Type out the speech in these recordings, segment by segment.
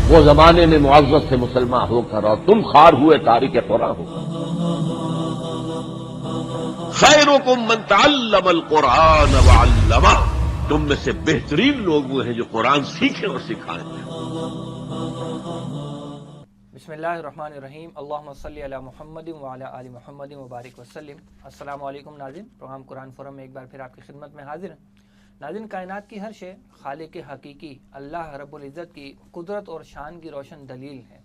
وہ زمانے میں معزز سے مسلمان ہو کر اور تم خوار ہوئے تارک قرآن ہو کر. خیرکم من تعلم القرآن وعلمہ، تم میں سے بہترین لوگ وہ ہیں جو قرآن سیکھیں اور سکھائیں. بسم اللہ الرحمن الرحیم. اللہم صلی علی محمد وعلی آل محمد وبارک وسلم. السلام علیکم ناظرین، پروگرام قرآن فورم میں ایک بار پھر آپ کی خدمت میں حاضر ہیں. ناظرین، کائنات کی ہر شے خالق حقیقی اللہ رب العزت کی قدرت اور شان کی روشن دلیل ہے،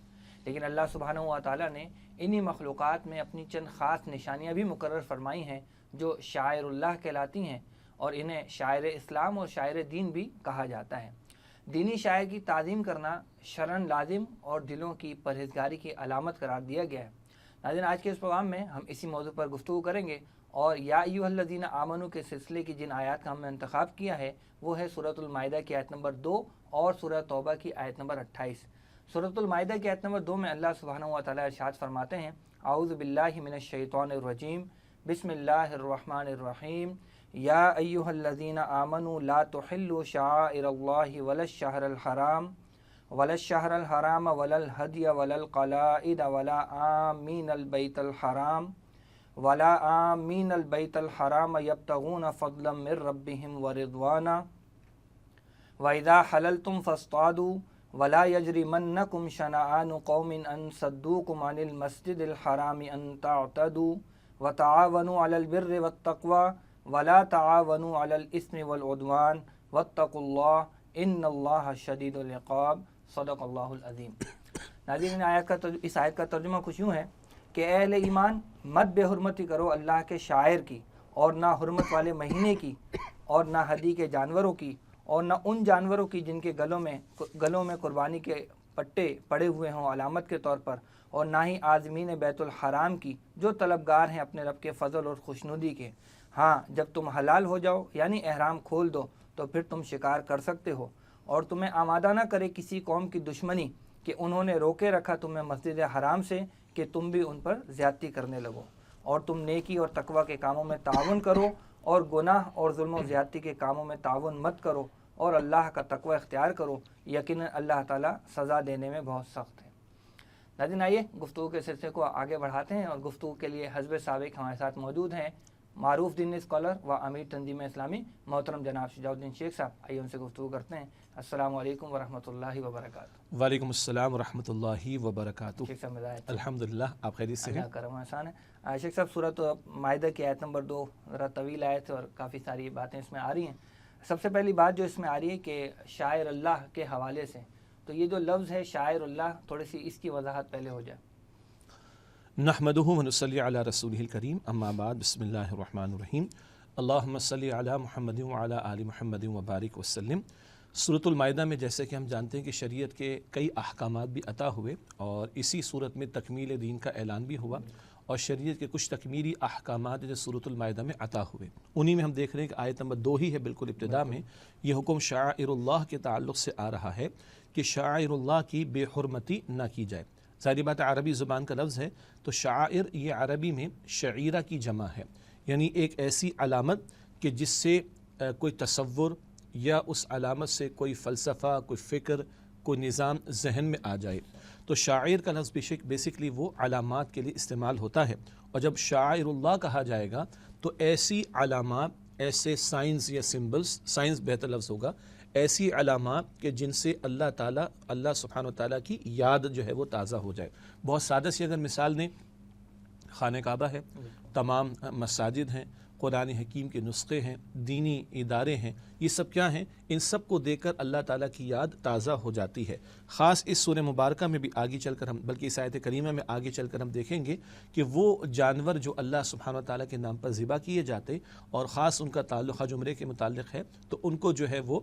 لیکن اللہ سبحانہ و تعالیٰ نے انہی مخلوقات میں اپنی چند خاص نشانیاں بھی مقرر فرمائی ہیں جو شاعر اللہ کہلاتی ہیں، اور انہیں شاعر اسلام اور شاعر دین بھی کہا جاتا ہے. دینی شاعر کی تعظیم کرنا شرعاً لازم اور دلوں کی پرہیزگاری کی علامت قرار دیا گیا ہے. ناظرین، آج کے اس پروگرام میں ہم اسی موضوع پر گفتگو کریں گے، اور یا ایھا الذین آمنوا کے سلسلے کی جن آیات کا ہم نے انتخاب کیا ہے وہ ہے سورۃ المائدہ کی آیت نمبر 2 اور سورہ توبہ کی آیت نمبر 28. سورۃ المائدہ کی آیت نمبر 2 میں اللہ سبحانہ و تعالیٰ ارشاد فرماتے ہیں: اعوذ باللہ من الشیطان الرجیم، بسم اللہ الرحمن الرحیم. یا ایھا الذین آمنوا لا تحلوا شعائر اللہ ولا الشہر الحرام ولا الہدی ولا القلائد ولا آمین البیت الحرام یبتغون فضلا من ربہم ورضوانا وَإِذَا حَلَلْتُمْ فَاصْطَادُوا وَلَا يَجْرِمَنَّكُمْ شَنَآنُ قَوْمٍ أَن صَدُّوكُمْ عَنِ الْمَسْجِدِ الْحَرَامِ أَن تَعْتَدُوا وَتَعَاوَنُوا عَلَى الْبِرِّ وَالتَّقْوَى وَلَا تَعَاوَنُوا عَلَى الْإِثْمِ وَالْعُدْوَانِ وَاتَّقُوا اللَّهَ إِنَّ اللَّهَ شَدِيدُ الْعِقَابِ. صدق اللہ العظیم. ناظرین، اس آیت کا ترجمہ کچھ یوں ہے کہ اے اہل ایمان، مت بے حرمتی کرو اللہ کے شاعر کی، اور نہ حرمت والے مہینے کی، اور نہ ہدی کے جانوروں کی، اور نہ ان جانوروں کی جن کے گلوں میں قربانی کے پٹے پڑے ہوئے ہوں علامت کے طور پر، اور نہ ہی عازمین بیت الحرام کی جو طلبگار ہیں اپنے رب کے فضل اور خوشنودی کے. ہاں، جب تم حلال ہو جاؤ یعنی احرام کھول دو تو پھر تم شکار کر سکتے ہو، اور تمہیں آمادہ نہ کرے کسی قوم کی دشمنی کہ انہوں نے روکے رکھا تمہیں مسجد حرام سے کہ تم بھی ان پر زیادتی کرنے لگو، اور تم نیکی اور تقوی کے کاموں میں تعاون کرو، اور گناہ اور ظلم و زیادتی کے کاموں میں تعاون مت کرو، اور اللہ کا تقوی اختیار کرو، یقیناً اللہ تعالیٰ سزا دینے میں بہت سخت ہے. ناظرین، آئیے گفتگو کے سلسلے کو آگے بڑھاتے ہیں، اور گفتگو کے لیے حزب سابق ہمارے ساتھ موجود ہیں معروف دینی اسکالر و امیر تنظیم اسلامی محترم جناب شجاع الدین شیخ صاحب. آئیے ان سے گفتگو کرتے ہیں. السلام علیکم ورحمۃ اللہ وبرکاتہ. وعلیکم السلام ورحمۃ اللہ وبرکاتہ. شیخ صاحب مزاج؟ الحمدللہ، آپ خیریت سے ہیں؟ اللہ کرم و احسان ہے. شیخ صاحب، سورۃ مائدہ کی آیت نمبر 2 ذرا طویل آیت ہے اور کافی ساری باتیں اس میں آ رہی ہیں. سب سے پہلی بات جو اس میں آ رہی ہے کہ شاعر اللہ کے حوالے سے، تو یہ جو لفظ ہے شاعر اللہ، تھوڑی سی اس کی وضاحت پہلے ہو جائے. نحمدہ ونصلی علی رسولہ الکریم، اما بعد، بسم اللہ الرحمن الرحیم. اللہم صلی علی محمد وعلی آل محمد وبارک وسلم. سورۃ المائدہ میں جیسے کہ ہم جانتے ہیں کہ شریعت کے کئی احکامات بھی عطا ہوئے، اور اسی صورت میں تکمیل دین کا اعلان بھی ہوا، اور شریعت کے کچھ تکمیلی احکامات جو سورۃ المائدہ میں عطا ہوئے، انہی میں ہم دیکھ رہے ہیں کہ آیت نمبر 2 ہی ہے بالکل ابتدا میں. یہ حکم شعائر اللہ کے تعلق سے آ رہا ہے کہ شعائر اللہ کی بے حرمتی نہ کی جائے. ظاہری بات عربی زبان کا لفظ ہے، تو شعائر یہ عربی میں شعیرہ کی جمع ہے، یعنی ایک ایسی علامت کہ جس سے کوئی تصور یا اس علامت سے کوئی فلسفہ، کوئی فکر، کوئی نظام ذہن میں آ جائے. تو شاعر کا لفظ بیسکلی وہ علامات کے لیے استعمال ہوتا ہے، اور جب شاعر اللہ کہا جائے گا تو ایسی علامات، ایسے سائنز یا سمبلز، سائنس بہتر لفظ ہوگا، ایسی علامات کہ جن سے اللہ تعالیٰ، اللہ سبحانہ وتعالیٰ کی یاد جو ہے وہ تازہ ہو جائے. بہت سادہ سی اگر مثال دیں، خانہ کعبہ ہے، تمام مساجد ہیں، قرآن حکیم کے نسخے ہیں، دینی ادارے ہیں، یہ سب کیا ہیں؟ ان سب کو دیکھ کر اللہ تعالیٰ کی یاد تازہ ہو جاتی ہے. خاص اس سورہ مبارکہ میں بھی آگے چل کر ہم، بلکہ اس آیت کریمہ میں آگے چل کر ہم دیکھیں گے کہ وہ جانور جو اللہ سبحانہ وتعالیٰ کے نام پر ذبح کیے جاتے، اور خاص ان کا تعلق حج عمرے کے متعلق ہے، تو ان کو جو ہے وہ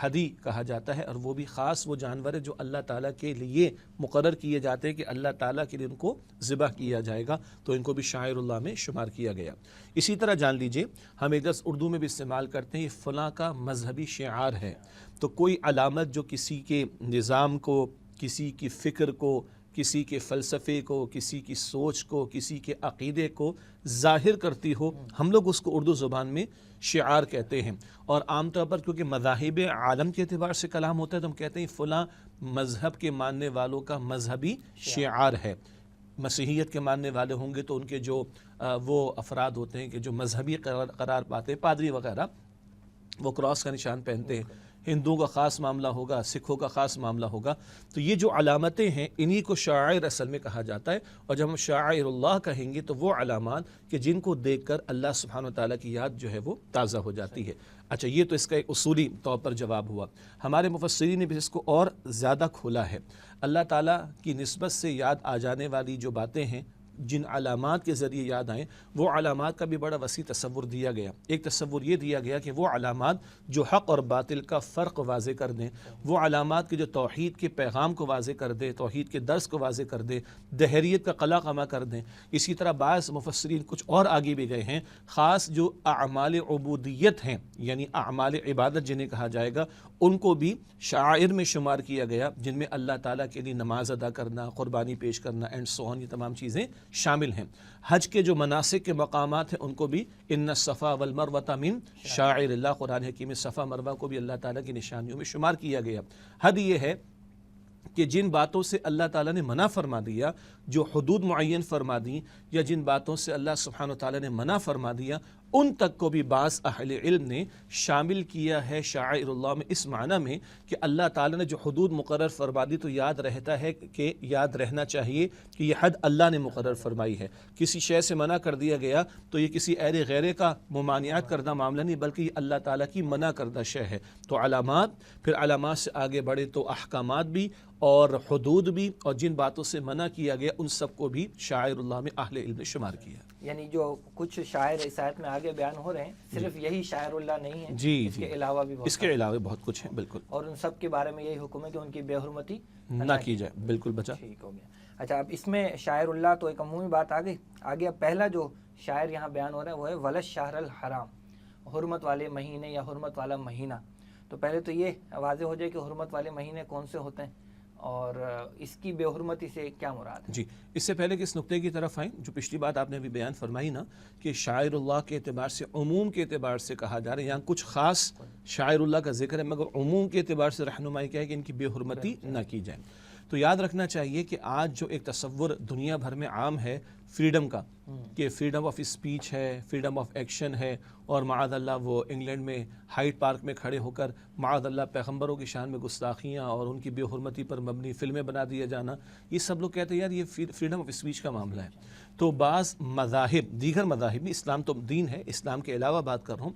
ہدی کہا جاتا ہے، اور وہ بھی خاص وہ جانور ہے جو اللہ تعالیٰ کے لیے مقرر کیے جاتے ہیں کہ اللہ تعالیٰ کے لیے ان کو ذبح کیا جائے گا، تو ان کو بھی شاعر اللہ میں شمار کیا گیا. اسی طرح جان لیجئے، ہم ایک لفظ اردو میں بھی استعمال کرتے ہیں، یہ فلاں کا مذہبی شعار ہے. تو کوئی علامت جو کسی کے نظام کو، کسی کی فکر کو، کسی کے فلسفے کو، کسی کی سوچ کو، کسی کے عقیدے کو ظاہر کرتی ہو، ہم لوگ اس کو اردو زبان میں شعار کہتے ہیں۔ اور عام طور پر کیونکہ مذاہب عالم کے اعتبار سے کلام ہوتا ہے تو ہم کہتے ہیں فلاں مذہب کے ماننے والوں کا مذہبی شعار ہے۔ مسیحیت کے ماننے والے ہوں گے تو ان کے جو وہ افراد ہوتے ہیں کہ جو مذہبی قرار پاتے ہیں، پادری وغیرہ، وہ کراس کا نشان پہنتے ہیں۔ ہندوؤں کا خاص معاملہ ہوگا، سکھوں کا خاص معاملہ ہوگا۔ تو یہ جو علامتیں ہیں انہی کو شعائر اصل میں کہا جاتا ہے، اور جب ہم شعائر اللہ کہیں گے تو وہ علامات کہ جن کو دیکھ کر اللہ سبحانہ و تعالیٰ کی یاد جو ہے وہ تازہ ہو جاتی ہے۔ اچھا، یہ تو اس کا ایک اصولی طور پر جواب ہوا۔ ہمارے مفسرین نے بھی اس کو اور زیادہ کھولا ہے۔ اللہ تعالیٰ کی نسبت سے یاد آ جانے والی جو باتیں ہیں، جن علامات کے ذریعے یاد آئیں، وہ علامات کا بھی بڑا وسیع تصور دیا گیا۔ ایک تصور یہ دیا گیا کہ وہ علامات جو حق اور باطل کا فرق واضح کر دیں، وہ علامات کے جو توحید کے پیغام کو واضح کر دیں، توحید کے درس کو واضح کر دیں، دہریت کا قلع قمع کر دیں۔ اسی طرح بعض مفسرین کچھ اور آگے بھی گئے ہیں، خاص جو اعمال عبودیت ہیں، یعنی اعمال عبادت جنہیں کہا جائے گا، ان کو بھی شعائر میں شمار کیا گیا، جن میں اللہ تعالیٰ کے لیے نماز ادا کرنا، قربانی پیش کرنا اینڈ سو آن، یہ تمام چیزیں شامل ہیں۔ حج کے جو مناسک کے مقامات ہیں ان کو بھی ان الصفا والمروۃ من شعائر اللہ، قرآن حکیم میں صفا مروہ کو بھی اللہ تعالیٰ کی نشانیوں میں شمار کیا گیا۔ حد یہ ہے کہ جن باتوں سے اللہ تعالیٰ نے منع فرما دیا، جو حدود معین فرما دیں، یا جن باتوں سے اللہ سبحانہ وتعالیٰ نے منع فرما دیا، ان تک کو بھی بعض اہل علم نے شامل کیا ہے شعائر اللہ میں، اس معنی میں کہ اللہ تعالیٰ نے جو حدود مقرر فرما دی تو یاد رہتا ہے کہ یاد رہنا چاہیے کہ یہ حد اللہ نے مقرر فرمائی ہے۔ کسی شے سے منع کر دیا گیا تو یہ کسی اہل غیرے کا ممانعت کردہ معاملہ نہیں، بلکہ یہ اللہ تعالیٰ کی منع کردہ شے ہے۔ تو علامات، پھر علامات سے آگے بڑھے تو احکامات بھی اور حدود بھی، اور جن باتوں سے منع کیا گیا ان سب کو بھی شاعر اللہ میں اہل علم نے شمار کیا۔ یعنی جو کچھ شاعر اس آیت میں آگے بیان ہو رہے ہیں، صرف یہی شاعر اللہ نہیں ہے، جی اس کے علاوہ بھی اس کے علاوہ بہت کچھ ہے، بالکل، اور ان سب کے بارے میں یہی حکم ہے کہ ان کی بے حرمتی نہ کی جائے، بالکل بچا۔ ٹھیک ہو گیا۔ اچھا، اب اس میں شاعر اللہ تو ایک عمومی بات آ گئی، آگے اب پہلا جو شاعر یہاں بیان ہو رہا ہے وہ ہے ولش شہر الحرام، حرمت والے مہینے یا حرمت والا مہینہ۔ تو پہلے تو یہ واضح ہو جائے کہ حرمت والے مہینے کون سے ہوتے ہیں اور اس کی بے حرمتی سے کیا مراد ہے؟ جی، اس سے پہلے کہ اس نقطے کی طرف آئیں، جو پچھلی بات آپ نے بھی بیان فرمائی نا کہ شاعر اللہ کے اعتبار سے، عموم کے اعتبار سے کہا جا رہا ہے، یہاں کچھ خاص شاعر اللہ کا ذکر ہے، مگر عموم کے اعتبار سے رہنمائی کیا ہے کہ ان کی بے حرمتی نہ کی جائے۔ تو یاد رکھنا چاہیے کہ آج جو ایک تصور دنیا بھر میں عام ہے فریڈم کا، کہ فریڈم آف اسپیچ ہے، فریڈم آف ایکشن ہے، اور معاذ اللہ وہ انگلینڈ میں ہائیڈ پارک میں کھڑے ہو کر معاذ اللہ پیغمبروں کی شان میں گستاخیاں اور ان کی بے حرمتی پر مبنی فلمیں بنا دیا جانا، یہ سب لوگ کہتے ہیں یار یہ فریڈم آف اسپیچ کا معاملہ ہے۔ تو بعض مذاہب، دیگر مذاہب بھی، اسلام تو دین ہے، اسلام کے علاوہ بات کر رہا ہوں،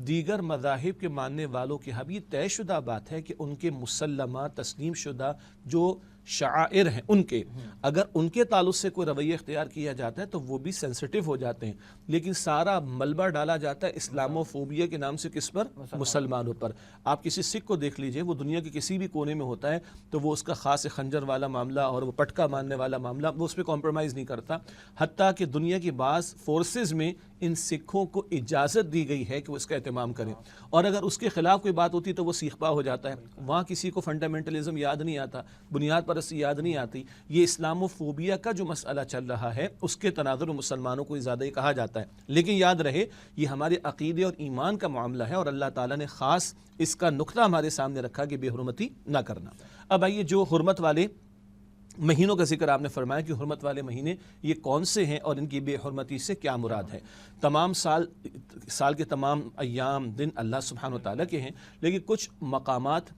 دیگر مذاہب کے ماننے والوں کی بھی طے شدہ بات ہے کہ ان کے مسلمہ تسلیم شدہ جو شعائر ہیں ان کے، اگر ان کے تعلق سے کوئی رویہ اختیار کیا جاتا ہے تو وہ بھی سینسٹیو ہو جاتے ہیں، لیکن سارا ملبہ ڈالا جاتا ہے اسلامو فوبیا کے نام سے کس پر؟ مسلمانوں پر۔ آپ کسی سکھ کو دیکھ لیجئے، وہ دنیا کے کسی بھی کونے میں ہوتا ہے تو وہ اس کا خاص خنجر والا معاملہ اور وہ پٹکا ماننے والا معاملہ، وہ اس پہ کمپرومائز نہیں کرتا، حتیٰ کہ دنیا کی بعض فورسز میں ان سکھوں کو اجازت دی گئی ہے کہ وہ اس کا اہتمام کریں، اور اگر اس کے خلاف کوئی بات ہوتی تو وہ سیخ پا ہو جاتا ہے۔ وہاں کسی کو فنڈامنٹلزم یاد نہیں آتا، بنیاد پرستی یاد نہیں آتی۔ یہ اسلام و فوبیا کا جو مسئلہ چل رہا ہے اس کے تناظر میں مسلمانوں کو زیادہ ہی کہا جاتا ہے، لیکن یاد رہے یہ ہمارے عقیدے اور ایمان کا معاملہ ہے، اور اللہ تعالیٰ نے خاص اس کا نقطہ ہمارے سامنے رکھا کہ بے حرمتی نہ کرنا۔ اب آئیے جو حرمت والے مہینوں کا ذکر آپ نے فرمایا کہ حرمت والے مہینے یہ کون سے ہیں اور ان کی بے حرمتی سے کیا مراد ہے۔ تمام سال کے تمام ایام دن اللہ سبحانہ وتعالیٰ کے ہیں، لیکن کچھ مقامات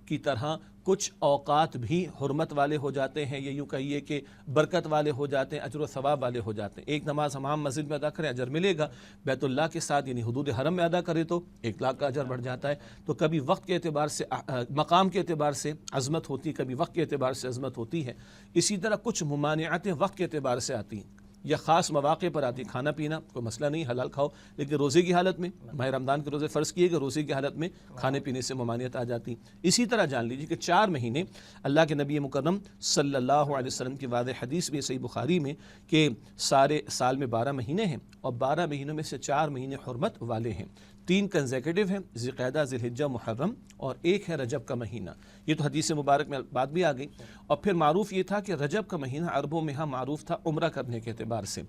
کی طرح کچھ اوقات بھی حرمت والے ہو جاتے ہیں، یا یوں کہیے کہ برکت والے ہو جاتے ہیں، اجر و ثواب والے ہو جاتے ہیں۔ ایک نماز ہم مسجد میں ادا کریں اجر ملے گا، بیت اللہ کے ساتھ یعنی حدود حرم میں ادا کرے تو 1 لاکھ کا اجر بڑھ جاتا ہے۔ تو کبھی وقت کے اعتبار سے، مقام کے اعتبار سے عظمت ہوتی ہے، کبھی وقت کے اعتبار سے عظمت ہوتی ہے۔ اسی طرح کچھ ممانعتیں وقت کے اعتبار سے آتی ہیں، یا خاص مواقع پر آتی، کھانا پینا کوئی مسئلہ نہیں، حلال کھاؤ، لیکن روزے کی حالت میں، ماہ رمضان کے روزے فرض کیے گئے، روزے کی حالت میں کھانے پینے سے ممانعت آ جاتی۔ اسی طرح جان لیجیے کہ 4 مہینے اللہ کے نبی مکرم صلی اللہ علیہ وسلم کی واضح حدیث میں صحیح بخاری میں کہ سارے سال میں 12 مہینے ہیں اور 12 مہینوں میں سے 4 مہینے حرمت والے ہیں، 3 کنزیکٹیو ہیں، ذی القعدہ، ذی الحجہ، محرم، اور 1 ہے رجب کا مہینہ۔ یہ تو حدیث مبارک میں بات بھی آ گئی۔ اور پھر معروف یہ تھا کہ رجب کا مہینہ عربوں میں ہاں معروف تھا عمرہ کرنے کے اعتبار سے،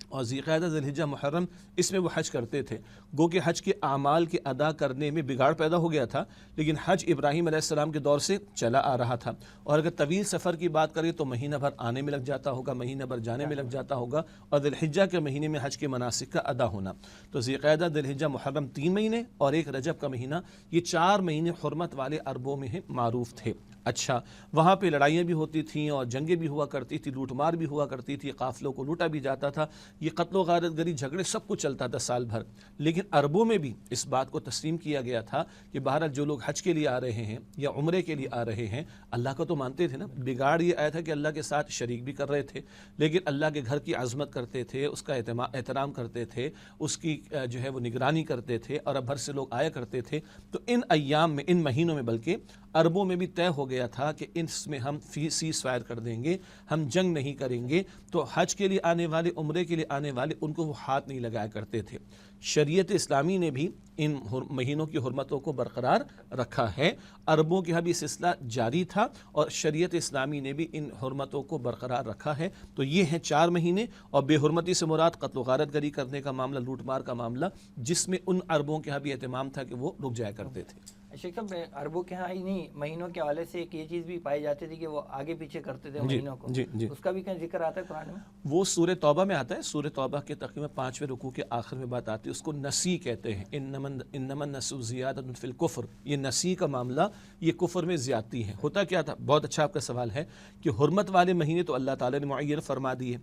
اور ذی القعدہ، ذی الحجہ، محرم اس میں وہ حج کرتے تھے۔ گو کہ حج کے اعمال کے ادا کرنے میں بگاڑ پیدا ہو گیا تھا، لیکن حج ابراہیم علیہ السلام کے دور سے چلا آ رہا تھا، اور اگر طویل سفر کی بات کریں تو مہینہ بھر آنے میں لگ جاتا ہوگا، مہینہ بھر جانے میں لگ جاتا ہوگا، اور ذی الحجہ کے مہینے میں حج کے مناسک کا ادا ہونا۔ تو ذی القعدہ، ذی الحجہ، محرم 3 مہینے اور 1 رجب کا مہینہ، یہ 4 مہینے حرمت والے عربوں میں معروف تھے۔ اچھا، وہاں پہ لڑائیاں بھی ہوتی تھیں اور جنگیں بھی ہوا کرتی تھی، لوٹ مار بھی ہوا کرتی تھی، قافلوں کو لوٹا بھی جاتا تھا، یہ قتل و غارت گری، جھگڑے، سب کچھ چلتا تھا سال بھر۔ لیکن عربوں میں بھی اس بات کو تسلیم کیا گیا تھا کہ بہرحال جو لوگ حج کے لیے آ رہے ہیں یا عمرے کے لیے آ رہے ہیں، اللہ کو تو مانتے تھے نا، بگاڑ یہ آیا تھا کہ اللہ کے ساتھ شریک بھی کر رہے تھے، لیکن اللہ کے گھر کی عظمت کرتے تھے، اس کا احترام کرتے تھے، اس کی جو ہے وہ نگرانی کرتے تھے، اور اب بھر سے لوگ آیا کرتے تھے۔ تو ان ایام میں، ان مہینوں میں بلکہ عربوں میں بھی طے ہو گیا تھا کہ اس میں ہم سیز فائر کر دیں گے، ہم جنگ نہیں کریں گے۔ تو حج کے لیے آنے والے، عمرے کے لیے آنے والے، ان کو وہ ہاتھ نہیں لگایا کرتے تھے۔ شریعت اسلامی نے بھی ان مہینوں کی حرمتوں کو برقرار رکھا ہے، عربوں کے یہاں بھی سلسلہ جاری تھا، اور شریعت اسلامی نے بھی ان حرمتوں کو برقرار رکھا ہے۔ تو یہ ہیں 4 مہینے، اور بے حرمتی سے مراد قتل و غارت گری کرنے کا معاملہ، لوٹ مار کا معاملہ، جس میں ان عربوں کے یہاں بھی اہتمام تھا کہ وہ رک جایا کرتے تھے۔ شیخ صاحب، عربوں کے ہاں ہی نہیں، مہینوں کے حوالے سے ایک یہ چیز بھی پائی جاتی تھی کہ وہ آگے پیچھے کرتے تھے مہینوں کو، اس کا بھی کہیں ذکر آتا ہے قرآن میں؟ وہ سورہ توبہ میں آتا ہے، سورہ توبہ کے تقریباً 5ویں رکوع کے آخر میں بات آتی ہے، اس کو نسی کہتے ہیں، انما النسیء زیادۃ فی الکفر۔ یہ نسی کا معاملہ، یہ کفر میں زیادتی ہے۔ ہوتا کیا تھا؟ بہت اچھا آپ کا سوال ہے کہ حرمت والے مہینے تو اللہ تعالیٰ نے معین فرما دیے،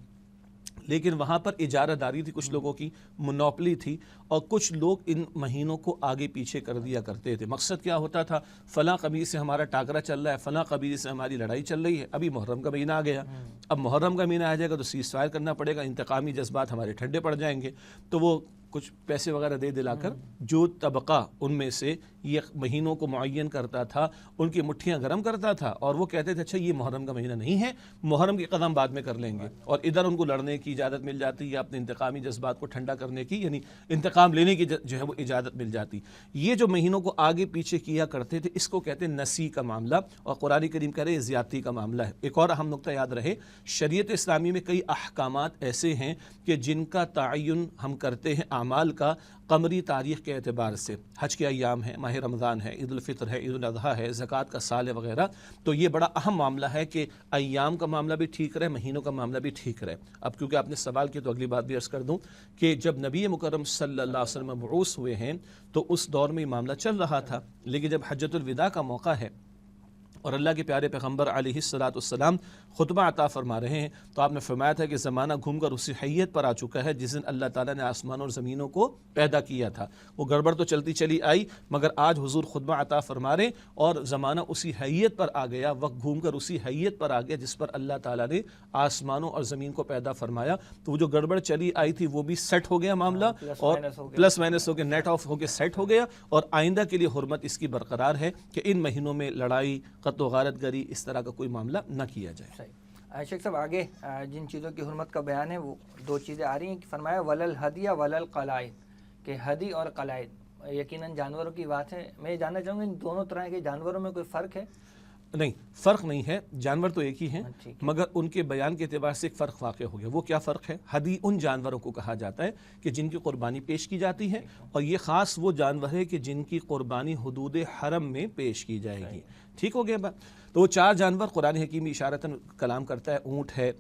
لیکن وہاں پر اجارہ داری تھی، کچھ لوگوں کی مونوپلی تھی، اور کچھ لوگ ان مہینوں کو آگے پیچھے کر دیا کرتے تھے۔ مقصد کیا ہوتا تھا؟ فلاں قبیلے سے ہمارا ٹاکرا چل رہا ہے، فلاں قبیلے سے ہماری لڑائی چل رہی ہے، ابھی محرم کا مہینہ آ گیا، اب محرم کا مہینہ آ جائے گا تو سیز فائر کرنا پڑے گا، انتقامی جذبات ہمارے ٹھنڈے پڑ جائیں گے۔ تو وہ کچھ پیسے وغیرہ دے دلا کر جو طبقہ ان میں سے یہ مہینوں کو معین کرتا تھا، ان کی مٹھیاں گرم کرتا تھا، اور وہ کہتے تھے اچھا یہ محرم کا مہینہ نہیں ہے، محرم کے قدم بعد میں کر لیں گے، اور ادھر ان کو لڑنے کی اجازت مل جاتی یا اپنے انتقامی جذبات کو ٹھنڈا کرنے کی، یعنی انتقام لینے کی جو ہے وہ اجازت مل جاتی۔ یہ جو مہینوں کو آگے پیچھے کیا کرتے تھے، اس کو کہتے ہیں نسی کا معاملہ، اور قرآن کریم کہہ رہے زیادتی کا معاملہ ہے۔ ایک اور اہم نقطہ یاد رہے، شریعت اسلامی میں کئی احکامات ایسے ہیں کہ جن کا تعین ہم کرتے ہیں اعمال کا قمری تاریخ کے اعتبار سے، حج کے ایام ہیں، ماہ رمضان ہے، عید الفطر ہے، عید الاضحیٰ ہے، زکوٰۃ کا سال ہے وغیرہ۔ تو یہ بڑا اہم معاملہ ہے کہ ایام کا معاملہ بھی ٹھیک رہے، مہینوں کا معاملہ بھی ٹھیک رہے۔ اب کیونکہ آپ نے سوال کیا تو اگلی بات بھی عرض کر دوں کہ جب نبی مکرم صلی اللہ علیہ وسلم مبعوث ہوئے ہیں تو اس دور میں یہ معاملہ چل رہا تھا، لیکن جب حجۃ الوداع کا موقع ہے اور اللہ کے پیارے پیغمبر علیہ السلام خطبہ عطا فرما رہے ہیں، تو آپ نے فرمایا تھا کہ زمانہ گھوم کر اسی حیت پر آ چکا ہے جس دن اللہ تعالیٰ نے آسمان اور زمینوں کو پیدا کیا تھا۔ وہ گڑبڑ تو چلتی چلی آئی، مگر آج حضور خطبہ عطا فرما رہے اور زمانہ اسی حیت پر آ گیا، وقت گھوم کر اسی حیت پر آ گیا جس پر اللہ تعالیٰ نے آسمانوں اور زمین کو پیدا فرمایا۔ تو وہ جو گڑبڑ چلی آئی تھی وہ بھی سیٹ ہو گیا معاملہ، اور پلس مائنس ہو کے نیٹ آف ہو کے سیٹ ہو گیا، اور آئندہ کے لیے حرمت اس کی برقرار ہے کہ ان مہینوں میں لڑائی، قتل و غارت گری، اس طرح کا کوئی معاملہ نہ کیا جائے۔ شیخ صاحب، آگے جن چیزوں کی حرمت کا بیان ہے وہ 2 چیزیں آ رہی ہیں کہ فرمایا ولل ہدیہ ولل قلائد، کہ ہدی اور قلائد یقیناً جانوروں کی بات ہے۔ میں یہ جاننا چاہوں گا ان دونوں طرح کے جانوروں میں کوئی فرق ہے؟ نہیں، فرق نہیں ہے، جانور تو ایک ہی ہیں، مگر ان کے بیان کے اعتبار سے ایک فرق واقع ہو گیا۔ وہ کیا فرق ہے؟ ہدی ان جانوروں کو کہا جاتا ہے کہ جن کی قربانی پیش کی جاتی ہے، اور یہ خاص وہ جانور ہے کہ جن کی قربانی حدود حرم میں پیش کی جائے گی۔ ٹھیک ہو گیا بات؟ تو وہ 4 جانور قرآن حکیم اشارتاً کلام کرتا ہے، اونٹ ہے،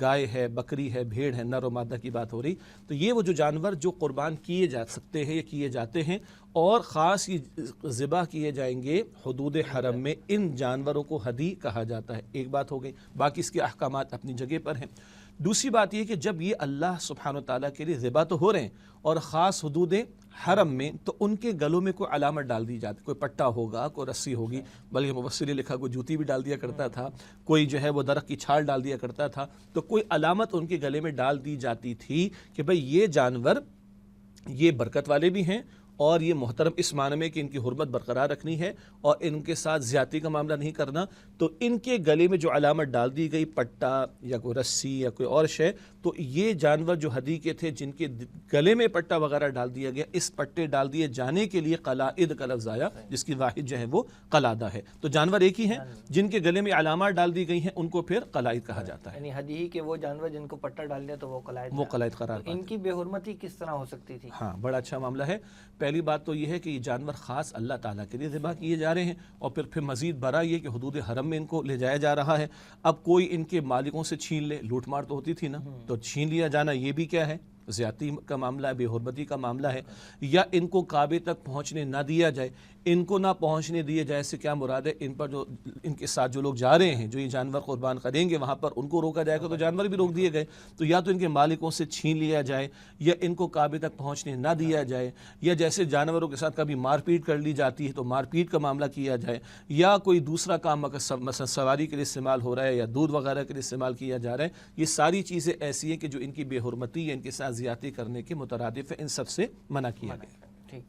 گائے ہے، بکری ہے، بھیڑ ہے، نر و مادہ کی بات ہو رہی۔ تو یہ وہ جو جانور جو قربان کیے جا سکتے ہیں یا کیے جاتے ہیں، اور خاص یہ ذبح کیے جائیں گے حدود حرم میں، ان جانوروں کو ہدی کہا جاتا ہے۔ ایک بات ہو گئی، باقی اس کے احکامات اپنی جگہ پر ہیں۔ دوسری بات یہ کہ جب یہ اللہ سبحانہ و تعالیٰ کے لیے ذبح تو ہو رہے ہیں اور خاص حدود حرم میں تو ان کے گلوں میں کوئی علامت ڈال دی جاتی، کوئی پٹا ہوگا، کوئی رسی ہوگی، بلکہ مفسر نے لکھا کوئی جوتی بھی ڈال دیا کرتا تھا، کوئی جو ہے وہ درخت کی چھال ڈال دیا کرتا تھا، تو کوئی علامت ان کے گلے میں ڈال دی جاتی تھی کہ بھئی یہ جانور یہ برکت والے بھی ہیں اور یہ محترم اس معنی میں کہ ان کی حرمت برقرار رکھنی ہے اور ان کے ساتھ زیادتی کا معاملہ نہیں کرنا، تو ان کے گلے میں جو علامت ڈال دی گئی، پٹا یا کوئی رسی یا کوئی اور شے، تو یہ جانور جو ہدی کے تھے جن کے گلے میں پٹا وغیرہ ڈال دیا گیا، اس پٹے ڈال دیے جانے کے لیے قلائد کا لفظ آیا، جس کی واحد جو ہے وہ قلادہ ہے۔ تو جانور ایک ہی ہیں، جن کے گلے میں علامات ڈال دی گئی ہیں ان کو پھر قلائد کہا جاتا ہے، یعنی ہدی کے وہ جانور جن کو پٹا ڈال دیا تو وہ قلائد قرار پاتے ہیں۔ ان کی بے حرمتی کس طرح ہو سکتی تھی؟ ہاں، بڑا اچھا معاملہ ہے۔ پہلی بات تو یہ ہے کہ یہ جانور خاص اللہ تعالیٰ کے لیے ذبح کیے جا رہے ہیں، اور پھر مزید برا یہ کہ حدود حرم میں ان کو لے جایا جا رہا ہے۔ اب کوئی ان کے مالکوں سے چھین لے، لوٹ مار تو ہوتی تھی نا، تو چھین لیا جانا یہ بھی کیا ہے؟ زیادتی کا معاملہ ہے، بے حرمتی کا معاملہ ہے۔ یا ان کو کعبے تک پہنچنے نہ دیا جائے، ان کو نہ پہنچنے دیے جائے سے کیا مراد ہے؟ ان پر جو ان کے ساتھ جو لوگ جا رہے ہیں، جو یہ جانور قربان کریں گے، وہاں پر ان کو روکا جائے گا، تو جانور بھی روک دیے گئے۔ تو یا تو ان کے مالکوں سے چھین لیا جائے، یا ان کو کعبے تک پہنچنے نہ دیا جائے، یا جیسے جانوروں کے ساتھ کبھی مار پیٹ کر لی جاتی ہے تو مار پیٹ کا معاملہ کیا جائے، یا کوئی دوسرا کام مثلا سواری کے لیے استعمال ہو رہا ہے یا دودھ وغیرہ کے لیے استعمال کیا جا رہا ہے۔ یہ ساری چیزیں ایسی ہیں کہ جو ان کی بے حرمتی یا ان کے ساتھ زیادتی کرنے کے مترادف ہے، ان سب سے منع کیا گیا۔ ٹھیک،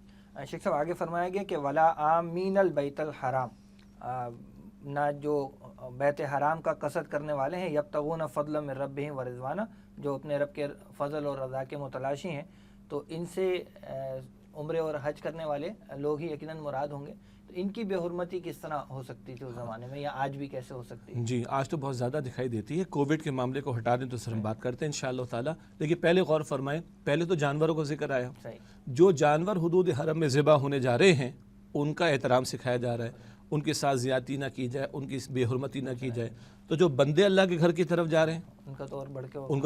شیخ صاحب آگے فرمایا گیا کہ ولا آمین البیت الحرام، نہ جو بیت حرام کا قصد کرنے والے ہیں، یبتغون فضلا من ربہم ورضوانا، جو اپنے رب کے فضل اور رضا کے متلاشی ہیں، تو ان سے عمرے اور حج کرنے والے لوگ ہی یقیناً مراد ہوں گے۔ تو ان کی بے حرمتی کس طرح ہو سکتی تھی اس زمانے میں، یا آج بھی کیسے ہو سکتی ہے؟ جی، آج تو بہت زیادہ دکھائی دیتی ہے۔ کووڈ کے معاملے کو ہٹا دیں تو سر ہم بات کرتے ہیں انشاءاللہ تعالیٰ، لیکن پہلے غور فرمائیں، پہلے تو جانوروں کا ذکر آیا۔ جو جانور حدود حرم میں ذبح ہونے جا رہے ہیں ان کا احترام سکھایا جا رہا ہے، ان کے ساتھ زیادتی نہ کی جائے، ان کی بے حرمتی نہ کی جائے۔ تو جو بندے اللہ کے گھر کی طرف جا رہے ہیں ان کا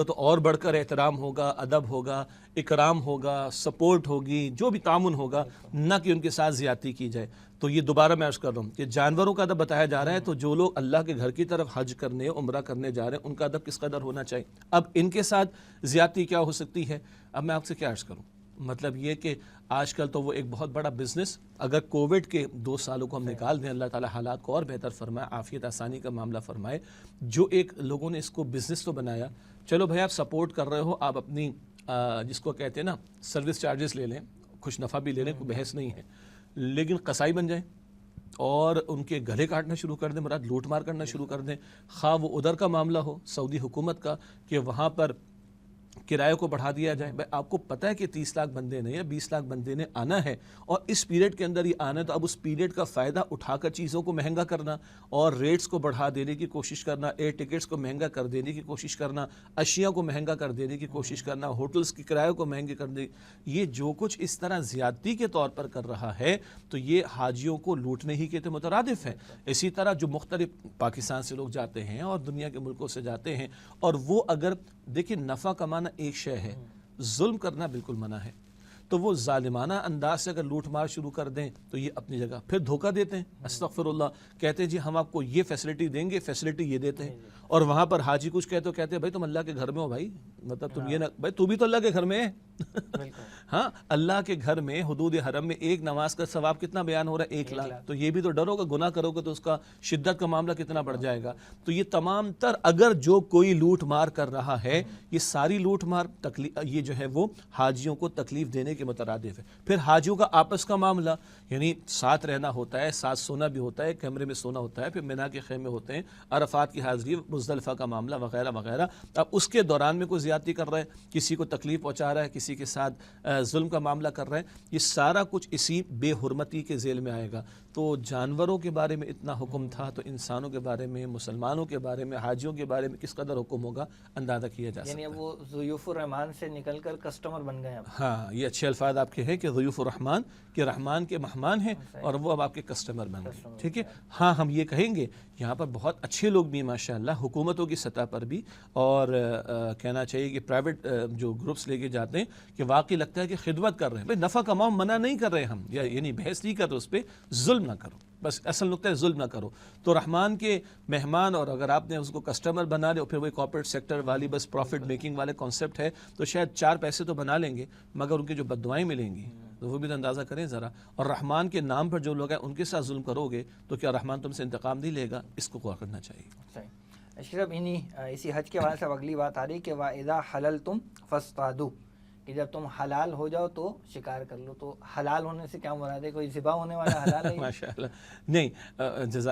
تو اور بڑھ کر احترام ہوگا، ادب ہوگا، اکرام ہوگا، سپورٹ ہوگی، جو بھی تعاون ہوگا، نہ کہ ان کے ساتھ زیادتی کی جائے۔ تو یہ دوبارہ میں عرض کر رہا ہوں کہ جانوروں کا ادب بتایا جا رہا ہے، تو جو لوگ اللہ کے گھر کی طرف حج کرنے، عمرہ کرنے جا رہے ہیں، ان کا ادب کس قدر ہونا چاہیے۔ اب ان کے ساتھ زیادتی کیا ہو سکتی ہے؟ اب میں آپ سے کیا عرض کروں، مطلب یہ کہ آج کل تو وہ ایک بہت بڑا بزنس، اگر کووڈ کے 2 سالوں کو ہم نکال دیں، اللہ تعالیٰ حالات کو اور بہتر فرمائے، عافیت آسانی کا معاملہ فرمائے، جو ایک لوگوں نے اس کو بزنس تو بنایا، چلو بھائی آپ سپورٹ کر رہے ہو، آپ اپنی جس کو کہتے ہیں نا سروس چارجز لے لیں، کچھ نفع بھی لے لیں، کوئی بحث نہیں ہے، لیکن قصائی بن جائیں اور ان کے گلے کاٹنا شروع کر دیں، مراد لوٹ مار کرنا شروع کر دیں، خواہ وہ ادھر کا معاملہ ہو سعودی حکومت کا کہ وہاں پر کرایے کو بڑھا دیا جائے۔ بھائی آپ کو پتہ ہے کہ 30 لاکھ بندے نے یا 20 لاکھ بندے نے آنا ہے اور اس پیریڈ کے اندر ہی آنا ہے، تو اب اس پیریڈ کا فائدہ اٹھا کر چیزوں کو مہنگا کرنا اور ریٹس کو بڑھا دینے کی کوشش کرنا، ایئر ٹکٹس کو مہنگا کر دینے کی کوشش کرنا، اشیاء کو مہنگا کر دینے کی کوشش کرنا، ہوٹلز کے کرایے کو مہنگے کر دے، یہ جو کچھ اس طرح زیادتی کے طور پر کر رہا ہے تو یہ حاجیوں کو لوٹنے ہی کے مترادف ہے۔ اسی طرح جو مختلف پاکستان سے لوگ جاتے ہیں اور دنیا کے ملکوں سے جاتے ہیں، اور وہ اگر دیکھیں نفع کمانا ایک شے ہے، ظلم کرنا بالکل منع ہے، تو وہ ظالمانہ انداز سے اگر لوٹ مار شروع کر دیں تو یہ اپنی جگہ پھر دھوکہ دیتے ہیں، استغفر اللہ، کہتے ہیں جی ہم آپ کو یہ فیسلٹی دیں گے، فیسلٹی یہ دیتے ہیں، اور وہاں پر حاجی کچھ کہتے ہیں بھائی تم اللہ کے گھر میں ہو، بھائی مطلب تم یہ نہ، بھائی تو بھی تو اللہ کے گھر میں ہے ہاں، اللہ کے گھر میں حدود حرم میں ایک نماز کا ثواب کتنا بیان ہو رہا ہے؟ 1 لاکھ، تو یہ بھی تو ڈر ہوگا، گناہ کرو گے تو اس کا شدت کا معاملہ کتنا بڑھ جائے گا۔ تو یہ تمام تر اگر جو کوئی لوٹ مار کر رہا ہے، یہ ساری لوٹ مار یہ جو ہے وہ حاجیوں کو تکلیف دینے کے مترادف ہے۔ پھر حاجیوں کا آپس کا معاملہ، یعنی ساتھ رہنا ہوتا ہے، ساتھ سونا بھی ہوتا ہے، کمرے میں سونا ہوتا ہے، پھر مینا کے خیمے ہوتے ہیں، عرفات کی حاضری، مزدلفہ کا معاملہ وغیرہ وغیرہ۔ اب اس کے دوران میں کوئی زیادتی کر رہا ہے، کسی کو تکلیف پہنچا رہا ہے، کسی کے ساتھ ظلم کا معاملہ کر رہا ہے، یہ سارا کچھ اسی بے حرمتی کے ذیل میں آئے گا۔ تو جانوروں کے بارے میں اتنا حکم تھا تو انسانوں کے بارے میں، مسلمانوں کے بارے میں، حاجیوں کے بارے میں کس قدر حکم ہوگا اندازہ کیا جا سکتا ہے۔ یعنی اب وہ ضیوف الرحمان سے نکل کر کسٹمر بن گئے ہیں۔ ہاں، یہ اچھے الفاظ آپ کے ہیں کہ ضیوف الرحمان کہ رحمان کے مہمان ہیں اور وہ اب آپ کے کسٹمر بن گئے، ٹھیک ہے۔ ہاں، ہم یہ کہیں گے یہاں پر بہت اچھے لوگ بھی ماشاءاللہ حکومتوں کی سطح پر بھی، اور کہنا چاہیے کہ پرائیویٹ جو گروپس لے کے جاتے ہیں کہ واقعی لگتا ہے کہ خدمت کر رہے ہیں، بھائی نفع کماؤ منع نہیں کر رہے ہم، یعنی بحث نہیں کر رہے، اس پہ ظلم نہ کرو، بس اصل نقطہ ہے ظلم نہ کرو۔ تو رحمان کے مہمان، اور اگر آپ نے اس کو کسٹمر بنا لے اور پھر وہ کارپوریٹ سیکٹر والی بس پروفٹ میکنگ والے کانسیپٹ ہے، تو شاید 4 پیسے تو بنا لیں گے مگر ان کی جو بددعائیں ملیں گی تو وہ بھی تو اندازہ کریں ذرا. اور رحمان کے نام پر جو لوگ ہیں ان کے ساتھ ظلم کرو گے تو کیا رحمان تم سے انتقام نہیں لے گا؟ اس کو غور کرنا چاہیے. صحیح. صرف اسی حج کے حوالے سے اگلی بات آ رہی کہ وَإِذَا حَلَلْتُمْ فَاصْطَادُوا، کہ جب تم حلال ہو جاؤ تو شکار کر لو. تو حلال ہونے سے کیا مراد ہے؟ کوئی ذبح ہونے والا حلال ہے؟ ماشاء اللہ نہیں.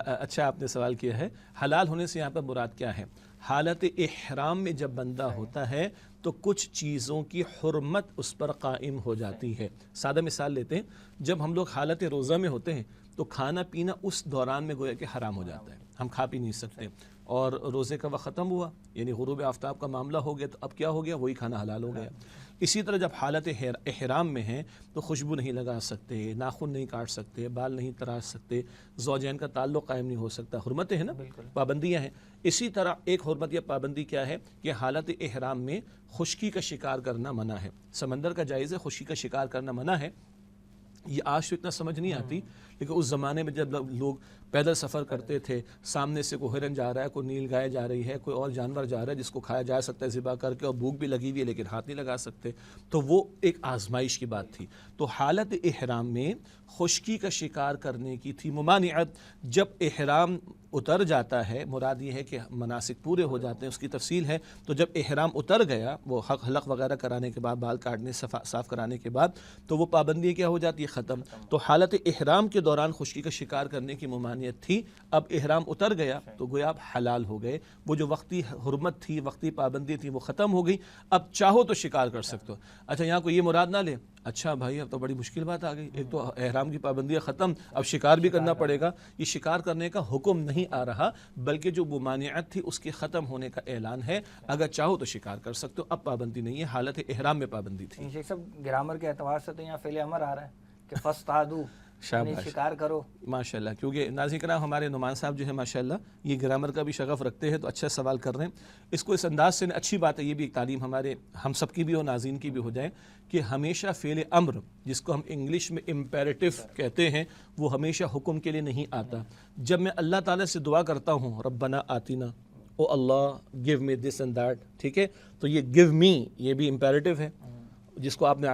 اچھا آپ نے سوال کیا ہے. حلال ہونے سے یہاں پر مراد کیا ہے؟ حالت احرام میں جب بندہ ہوتا ہے تو کچھ چیزوں کی حرمت اس پر قائم ہو جاتی ہے. سادہ مثال لیتے ہیں، جب ہم لوگ حالت روزہ میں ہوتے ہیں تو کھانا پینا اس دوران میں گویا کہ حرام ہو جاتا ہے، ہم کھا پی نہیں سکتے. اور روزے کا وقت ختم ہوا یعنی غروب آفتاب کا معاملہ ہو گیا تو اب کیا ہو گیا؟ وہی کھانا حلال ہو گیا. اسی طرح جب حالت احرام میں ہیں تو خوشبو نہیں لگا سکتے، ناخن نہیں کاٹ سکتے، بال نہیں تراش سکتے، زوجین کا تعلق قائم نہیں ہو سکتا. حرمتیں ہیں نا، پابندیاں ہیں. اسی طرح ایک حرمت یا پابندی کیا ہے کہ حالت احرام میں خشکی کا شکار کرنا منع ہے. سمندر کا جائز ہے، خشکی کا شکار کرنا منع ہے. یہ آج تو اتنا سمجھ نہیں آتی، لیکن اس زمانے میں جب لوگ پیدل سفر کرتے تھے، سامنے سے کوئی ہرن جا رہا ہے، کوئی نیل گائے جا رہی ہے، کوئی اور جانور جا رہا ہے جس کو کھایا جا سکتا ہے ذبح کر کے، اور بھوک بھی لگی ہوئی ہے لیکن ہاتھ نہیں لگا سکتے، تو وہ ایک آزمائش کی بات تھی. تو حالت احرام میں خشکی کا شکار کرنے کی تھی ممانعت. جب احرام اتر جاتا ہے، مراد یہ ہے کہ مناسک پورے ہو جاتے ہیں، اس کی تفصیل ہے. تو جب احرام اتر گیا، وہ حلق وغیرہ کرانے کے بعد، بال کاٹنے صاف کرانے کے بعد، تو وہ پابندی کیا ہو جاتی ہے؟ ختم. تو حالت احرام کے دوران خشکی کا شکار کرنے کی ممانعت تھی. اب احرام اتر گیا تو گویا آپ حلال ہو گئے. وہ جو وقتی حرمت تھی، وقتی پابندی تھی، وہ ختم ہو گئی. اب چاہو تو شکار کر سکتے ہو. اچھا یہاں کو یہ مراد نہ لے، اچھا بھائی اب تو بڑی مشکل بات آ گئی، ایک تو احرام کی پابندیاں ختم، اب شکار بھی کرنا پڑے گا. یہ شکار کرنے کا حکم نہیں آ رہا، بلکہ جو ممانعت تھی اس کے ختم ہونے کا اعلان ہے. اگر چاہو تو شکار کر سکتے ہو، اب پابندی نہیں ہے. حالت احرام میں پابندی تھی. شیخ صاحب گرامر کے اعتبار سے تو یہاں فعل امر آ رہا ہے کہ فاصطادوا، یعنی شکار کرو. ماشاءاللہ، کیونکہ ناظرین کرام ہمارے نعمان صاحب جو ہے ماشاءاللہ یہ گرامر کا بھی شغف رکھتے ہیں، تو اچھا سوال کر رہے ہیں. اس کو اس انداز سے اچھی بات ہے، یہ بھی ایک تعلیم ہم سب کی بھی ہو، ناظرین کی بھی ہو جائے، کہ ہمیشہ فعل امر جس کو ہم انگلش میں امپیریٹو کہتے ہیں، وہ ہمیشہ حکم کے لیے نہیں آتا. جب میں اللہ تعالیٰ سے دعا کرتا ہوں ربنا آتینا، O Allah give me this and that, ٹھیک ہے، تو یہ گیو می یہ بھی امپیریٹو ہے، جس کو آپ نے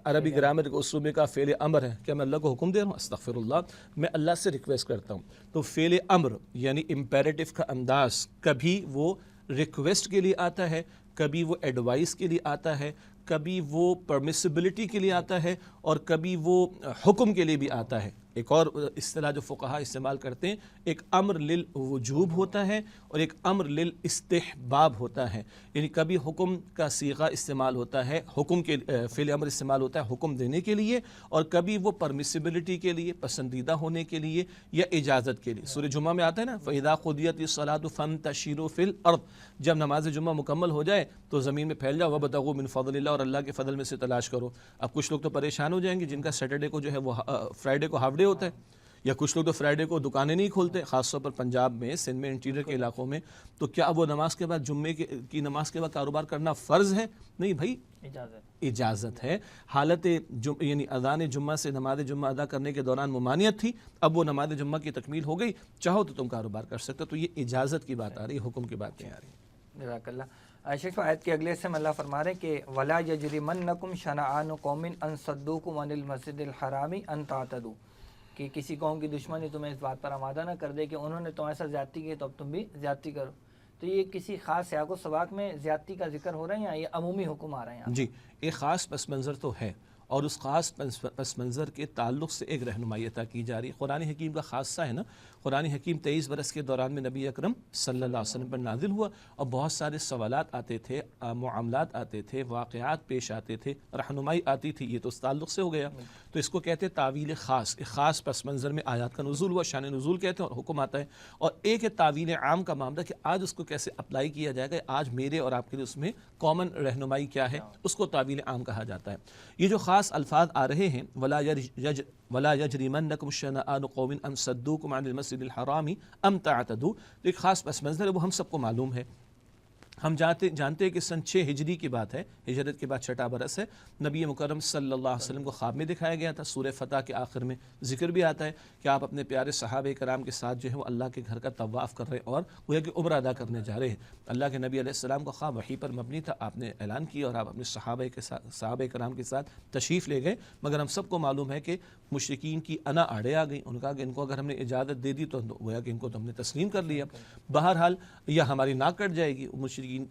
عربی گرامر کے اسلوب میں کہا فعل امر ہے. کیا میں اللہ کو حکم دے رہا ہوں؟ استغفر اللہ، میں اللہ سے ریکویسٹ کرتا ہوں. تو فعل امر یعنی امپیریٹو کا انداز کبھی وہ ریکویسٹ کے لیے آتا ہے، کبھی وہ ایڈوائس کے لیے آتا ہے، کبھی وہ پرمیسیبلٹی کے لیے آتا ہے، اور کبھی وہ حکم کے لیے بھی آتا ہے. ایک اور اصطلاح جو فقہا استعمال کرتے ہیں، ایک امر للوجوب ہوتا ہے اور ایک امر للاستحباب ہوتا ہے. یعنی کبھی حکم کا صیغہ استعمال ہوتا ہے، حکم کے فعل امر استعمال ہوتا ہے حکم دینے کے لیے، اور کبھی وہ پرمیسیبلٹی کے لیے، پسندیدہ ہونے کے لیے، یا اجازت کے لیے. سورہ جمعہ میں آتا ہے نا فَإِذَا قُضِيَتِ الصَّلَاةُ فَانتَشِرُوا فِي الْأَرْضِ، جب نماز جمعہ مکمل ہو جائے تو زمین میں پھیل جاؤ، وَابْتَغُوا مِن فَضْلِ اللَّهِ، اور اللہ کے فضل میں سے تلاش کرو. اب کچھ لوگ تو پریشان ہو جائیں گے جن کا سیٹرڈے کو جو ہے وہ فرائیڈے کو ہاف ڈے ہوتا ہے، یا کچھ لوگ تو فرائیڈے کو دکانیں نہیں کھولتے، خاص طور پر پنجاب میں، سندھ میں، انٹیریئر کے علاقوں میں. تو کیا اب وہ نماز کے بعد جمعے کی نماز کے بعد کاروبار کرنا فرض ہے؟ نہیں بھائی، اجازت ہے. حالت یعنی اذان جمعہ سے نماز جمعہ ادا کرنے کے دوران ممانعت تھی، اب وہ نماز جمعہ کی تکمیل ہو گئی، چاہو تو تم کاروبار کر سکتے. تو یہ اجازت کی بات آ رہی ہے، حکم کی بات نہیں آ رہی. جزاک اللہ. شیخ آیت کے اگلے سے اللہ فرما رہے ہیں کہ ولا یجرمنکم شنآن قوم ان صدوکم عن المسجد الحرام ان تعتدوا، کہ کسی قوم کی دشمنی تمہیں اس بات پر آمادہ نہ کر دے کہ انہوں نے تمہارے ساتھ زیادتی کی تو اب تم بھی زیادتی کرو. تو یہ کسی خاص سیاق و سباق میں زیادتی کا ذکر ہو رہا ہے یا یہ عمومی حکم آ رہے ہیں؟ جی، ایک خاص پس منظر تو ہے، اور اس خاص پس منظر کے تعلق سے ایک رہنمائی عطا کی جا رہی ہے. قرآن حکیم کا خاصہ ہے نا، قرآن حکیم 23 برس کے دوران میں نبی اکرم صلی اللہ علیہ وسلم پر نازل ہوا، اور بہت سارے سوالات آتے تھے، معاملات آتے تھے، واقعات پیش آتے تھے، رہنمائی آتی تھی. یہ تو اس تعلق سے ہو گیا. تو اس کو کہتے ہیں تعویل خاص. ایک خاص پس منظر میں آیات کا نزول ہوا، شان نزول کہتے ہیں، اور حکم آتا ہے. اور ایک ہے تعویل عام کا معاملہ کہ آج اس کو کیسے اپلائی کیا جائے گا، آج میرے اور آپ کے لیے اس میں کامن رہنمائی کیا ہے، اس کو تعویل عام کہا جاتا ہے. یہ جو خاص الفاظ آ رہے ہیں، ولا یجرمنکم شنآن قوم ان صدوکم عن المسجد الحرام ام تعتدوا، ایک خاص پس منظر ہے، وہ ہم سب کو معلوم ہے. ہم جانتے ہیں کہ سن 6 ہجری کی بات ہے، ہجرت کے بعد 6واں برس ہے، نبی مکرم صلی اللہ علیہ وسلم کو خواب میں دکھایا گیا تھا۔ سورہ فتح کے آخر میں ذکر بھی آتا ہے کہ آپ اپنے پیارے صحابہ کرام کے ساتھ جو ہے وہ اللہ کے گھر کا طواف کر رہے اور گویا کہ عمرہ ادا کرنے جا رہے ہیں۔ اللہ کے نبی علیہ السلام کا خواب وحی پر مبنی تھا، آپ نے اعلان کیا اور آپ اپنے صحابہ کرام کے ساتھ تشریف لے گئے، مگر ہم سب کو معلوم ہے کہ مشرکین کی انا آڑے آ گئی، ان کا کہ ان کو اگر ہم نے اجازت دے دی تو گویا کہ ان کو تو ہم نے تسلیم کر لیا، بہرحال یا ہماری ناک کٹ جائے گی۔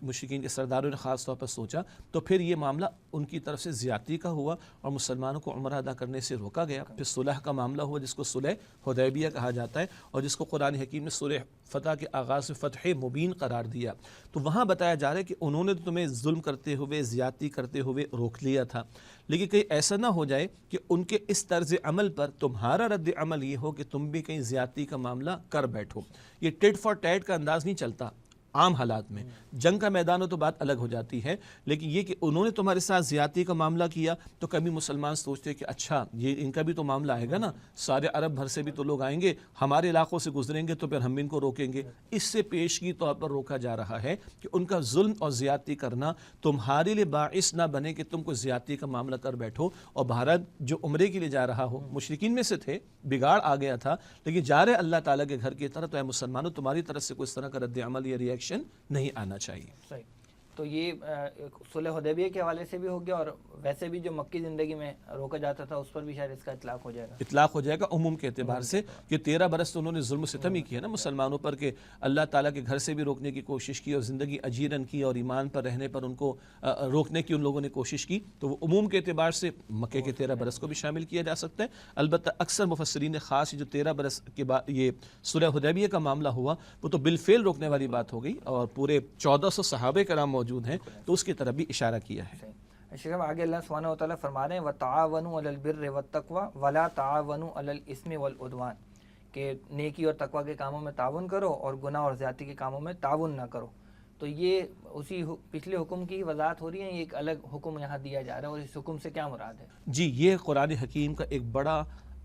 مشرکین کے سرداروں نے خاص طور پر سوچا، تو پھر یہ معاملہ ان کی طرف سے زیادتی کا ہوا اور مسلمانوں کو عمرہ ادا کرنے سے روکا گیا۔ پھر صلح کا معاملہ ہوا جس کو صلح حدیبیہ کہا جاتا ہے اور جس کو قرآن حکیم نے سورہ فتح کے آغاز میں فتح مبین قرار دیا۔ تو وہاں بتایا جا رہا ہے کہ انہوں نے تو تمہیں ظلم کرتے ہوئے زیادتی کرتے ہوئے روک لیا تھا، لیکن کہیں ایسا نہ ہو جائے کہ ان کے اس طرز عمل پر تمہارا رد عمل یہ ہو کہ تم بھی کہیں زیادتی کا معاملہ کر بیٹھو۔ یہ ٹٹ فار ٹیٹ کا انداز نہیں چلتا عام حالات میں، جنگ کا میدان ہو تو بات الگ ہو جاتی ہے، لیکن یہ کہ انہوں نے تمہارے ساتھ زیادتی کا معاملہ کیا تو کبھی مسلمان سوچتے کہ اچھا یہ ان کا بھی تو معاملہ آئے گا نا، سارے عرب بھر سے بھی تو لوگ آئیں گے، ہمارے علاقوں سے گزریں گے تو پھر ہم ان کو روکیں گے۔ اس سے پیشگی طور پر روکا جا رہا ہے کہ ان کا ظلم اور زیادتی کرنا تمہارے لیے باعث نہ بنے کہ تم کو زیادتی کا معاملہ کر بیٹھو۔ اور بھارت جو عمرے کے لیے جا رہا ہو، مشرکین میں سے تھے، بگاڑ آ گیا تھا، لیکن جا رہے اللہ تعالیٰ کے گھر کی طرف، تو اے مسلمانوں تمہاری طرف سے کوئی اس طرح کا رد عمل یا ریئیکشن نہیں آنا چاہیے۔ صحیح۔ تو یہ صلح حدیبیہ کے حوالے سے بھی ہو گیا، اور ویسے بھی جو مکی زندگی میں روکا جاتا تھا اس پر بھی شاید اس کا اطلاق ہو جائے گا۔ اطلاق ہو جائے گا عموم کے اعتبار سے کہ 13 برس تو انہوں نے ظلم و ستم ہی کیا نا مسلمانوں پر، کہ اللہ تعالیٰ کے گھر سے بھی روکنے کی کوشش کی اور زندگی اجیرن کی اور ایمان پر رہنے پر ان کو روکنے کی ان لوگوں نے کوشش کی، تو وہ عموم کے اعتبار سے مکے کے 13 برس کو بھی شامل کیا جا سکتا ہے۔ البتہ اکثر مفسرین نے خاص جو 13 برس کے بعد یہ صلح حدیبیہ کا معاملہ ہوا وہ تو بالفعل روکنے والی بات ہو گئی، اور پورے 1400 صحابہ کرام موجود ہیں تو اس کی طرف بھی اشارہ کیا ہے۔ شیخ صاحب آگے اللہ سبحانہ و تعالیٰ فرما رہے ہیں وَتَعَاوَنُوا عَلَى الْبِرِّ وَالتَّقْوَى وَلَا تَعَاوَنُوا عَلَى الْإِثْمِ وَالْعُدْوَانِ، کہ نیکی اور تقوی کے کاموں میں تعاون کرو اور گناہ اور زیادتی کے کاموں میں تعاون نہ کرو۔ تو یہ اسی پچھلے حکم کی وضاحت ہو رہی ہے، یہ ایک الگ حکم یہاں دیا جا رہا ہے، اور اس حکم سے کیا مراد ہے؟ جی، یہ قرآن حکیم کا ایک بڑا